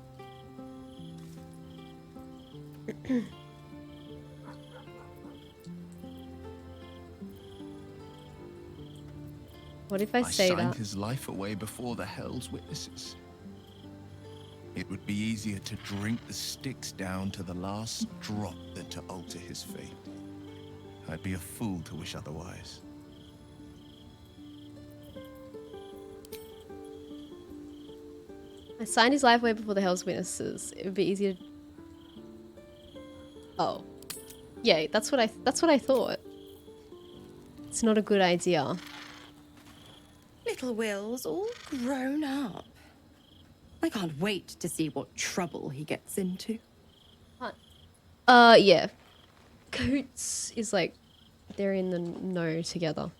[SPEAKER 1] What if I say
[SPEAKER 4] signed
[SPEAKER 1] that?
[SPEAKER 4] his life away before the Hell's witnesses. It would be easier to drink the sticks down to the last drop than to alter his fate. I'd be a fool to wish otherwise.
[SPEAKER 1] I signed his life away before the Hell's witnesses. It would be easier. Oh, yeah, that's what I thought. It's not a good idea.
[SPEAKER 11] Little Will's all grown up. I can't wait to see what trouble he gets into.
[SPEAKER 1] Yeah. Coots is like, they're in the know together.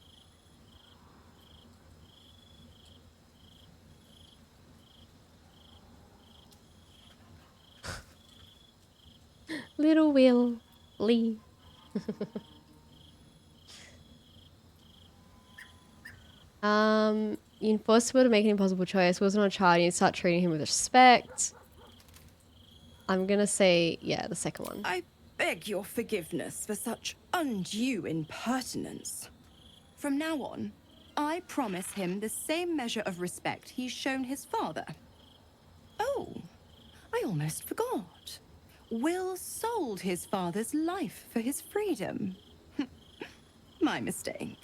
[SPEAKER 1] Little Will Lee. You enforced Will to make an impossible choice. Will's not a child. You need to start treating him with respect. I'm gonna say, yeah, the second one.
[SPEAKER 11] I beg your forgiveness for such undue impertinence. From now on, I promise him the same measure of respect he's shown his father. Oh, I almost forgot. Will sold his father's life for his freedom. My mistake.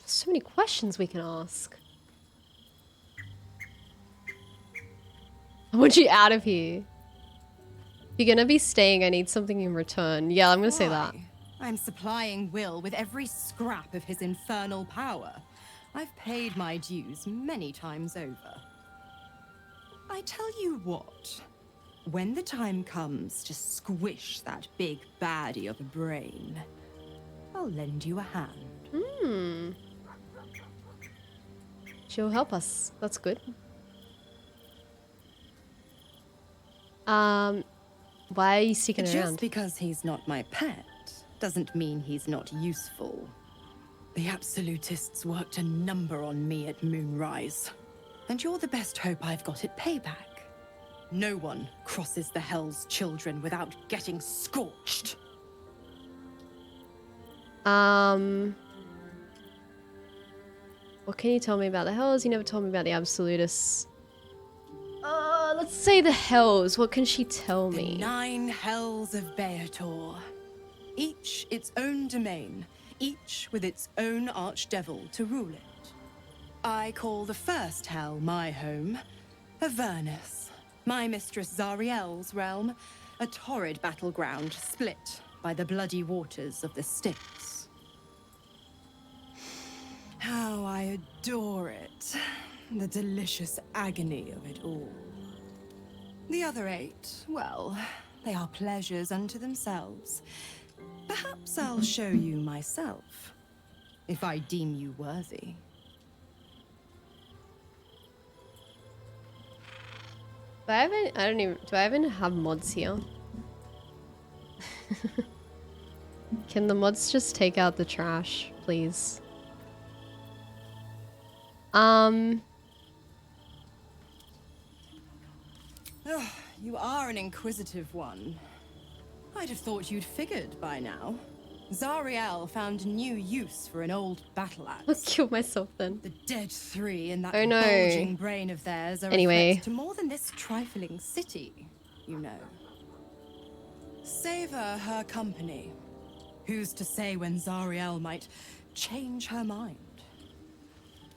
[SPEAKER 1] So many questions we can ask. I want you out of here. If you're gonna be staying, I need something in return. Yeah, I'm gonna say that.
[SPEAKER 11] I'm supplying Will with every scrap of his infernal power. I've paid my dues many times over. I tell you what, when the time comes to squish that big baddie of a brain, I'll lend you a hand.
[SPEAKER 1] She'll help us. That's good. Why are you sticking
[SPEAKER 11] Just
[SPEAKER 1] around?
[SPEAKER 11] because he's not my pet doesn't mean he's not useful. The Absolutists worked a number on me at Moonrise. And you're the best hope I've got at payback. No one crosses the Hell's Children without getting scorched.
[SPEAKER 1] What can you tell me about the Hells? You never told me about the Absolutists. Let's say the Hells. What can she tell me?
[SPEAKER 11] The 9 Hells of Beator. Each its own domain, each with its own archdevil to rule it. I call the first Hell my home, Avernus. My mistress Zariel's realm, a torrid battleground split by the bloody waters of the Styx. How I adore it. The delicious agony of it all. The other 8, well, they are pleasures unto themselves. Perhaps I'll show you myself, if I deem you worthy.
[SPEAKER 1] Do I even have mods here? Can the mods just take out the trash, please?
[SPEAKER 11] You are an inquisitive one. I'd have thought you'd figured by now. Zariel found new use for an old battle axe.
[SPEAKER 1] I'll kill myself then.
[SPEAKER 11] The dead 3 in that
[SPEAKER 1] Oh no.
[SPEAKER 11] bulging brain of theirs are a
[SPEAKER 1] Anyway.
[SPEAKER 11] threat to more than this trifling city, you know. Savor her company. Who's to say when Zariel might change her mind?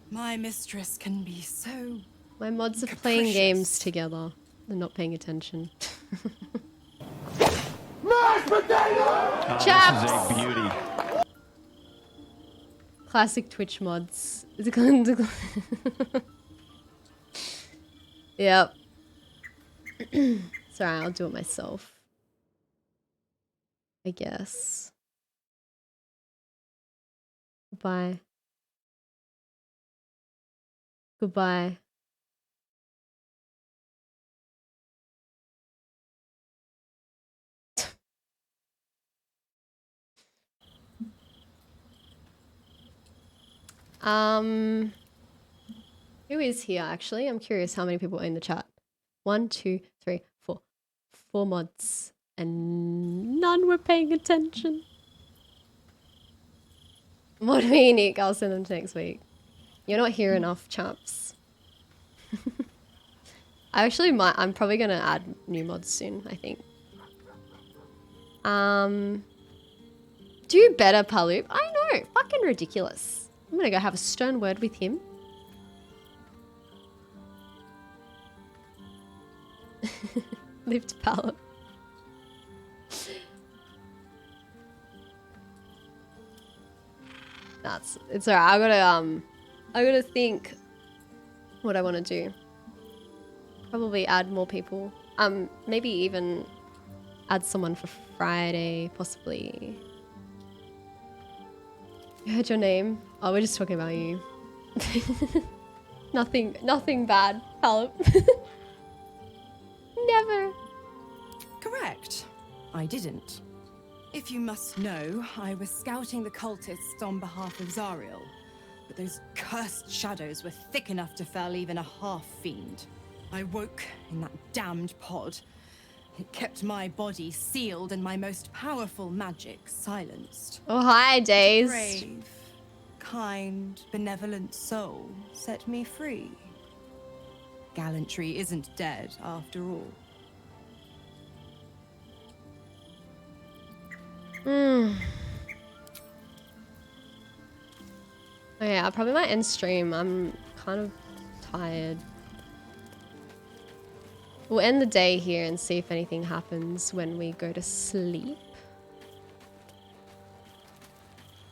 [SPEAKER 11] My mistress can be so
[SPEAKER 1] My mods are playing games together. They're not paying attention. Chaps!
[SPEAKER 9] This is a beauty.
[SPEAKER 1] Classic Twitch mods. Yep. Sorry, I'll do it myself. I guess. Goodbye. Goodbye. Who is here actually? I'm curious how many people are in the chat. 1, 2, 3, 4. 4 mods. And none were paying attention. What do you Nick? I'll send them to next week. You're not here enough, chaps. I'm probably gonna add new mods soon, I think. Do better, Paloop. I know, fucking ridiculous. I'm gonna go have a stern word with him. Lift Paloop. It's alright. I gotta think what I want to do. Probably add more people. Maybe even add someone for Friday, possibly. You heard your name? Oh, we're just talking about you. Nothing bad, Paloop. Never.
[SPEAKER 11] correct. I didn't. If you must know, I was scouting the cultists on behalf of Zariel, but those cursed shadows were thick enough to fell even a half-fiend. I woke in that damned pod. It kept my body sealed and my most powerful magic silenced.
[SPEAKER 1] Oh, hi, Days.
[SPEAKER 11] Brave, kind, benevolent soul set me free. Gallantry isn't dead after all.
[SPEAKER 1] Okay, I probably might end stream. I'm kind of tired. We'll end the day here and see if anything happens when we go to sleep.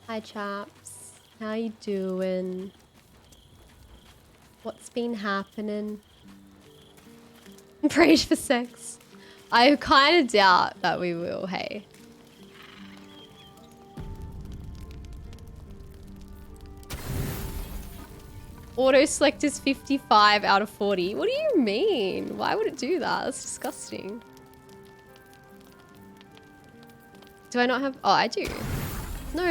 [SPEAKER 1] Hi, chaps. How you doing? What's been happening? Praise for sex. I kind of doubt that we will, hey. Auto select is 55 out of 40. What do you mean? Why would it do that? That's disgusting. Do I not have... Oh, I do. No.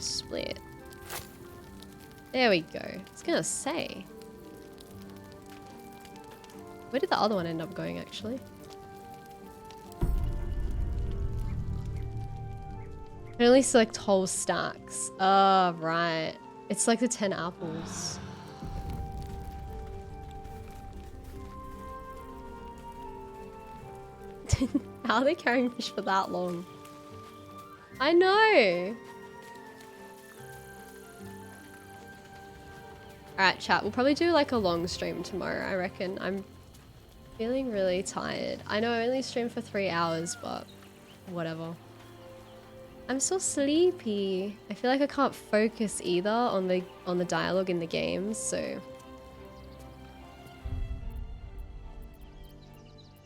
[SPEAKER 1] Split. There we go. I was gonna say. Where did the other one end up going, actually? I can only select whole stacks. Oh, right. It's like the 10 apples. How are they carrying fish for that long? I know. Alright, chat. We'll probably do like a long stream tomorrow, I reckon. I'm feeling really tired. I know I only streamed for 3 hours, but whatever. I'm so sleepy. I feel like I can't focus either on the dialogue in the games, so.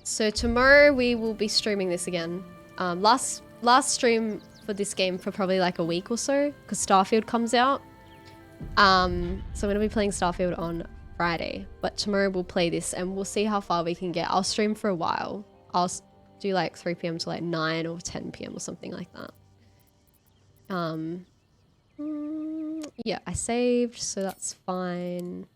[SPEAKER 1] So tomorrow we will be streaming this again. Last stream for this game for probably like a week or so, because Starfield comes out. So I'm gonna be playing Starfield on Friday, but tomorrow we'll play this and we'll see how far we can get. I'll stream for a while. I'll do like 3 p.m. to like 9 or 10 p.m. or something like that. Yeah, I saved, so that's fine.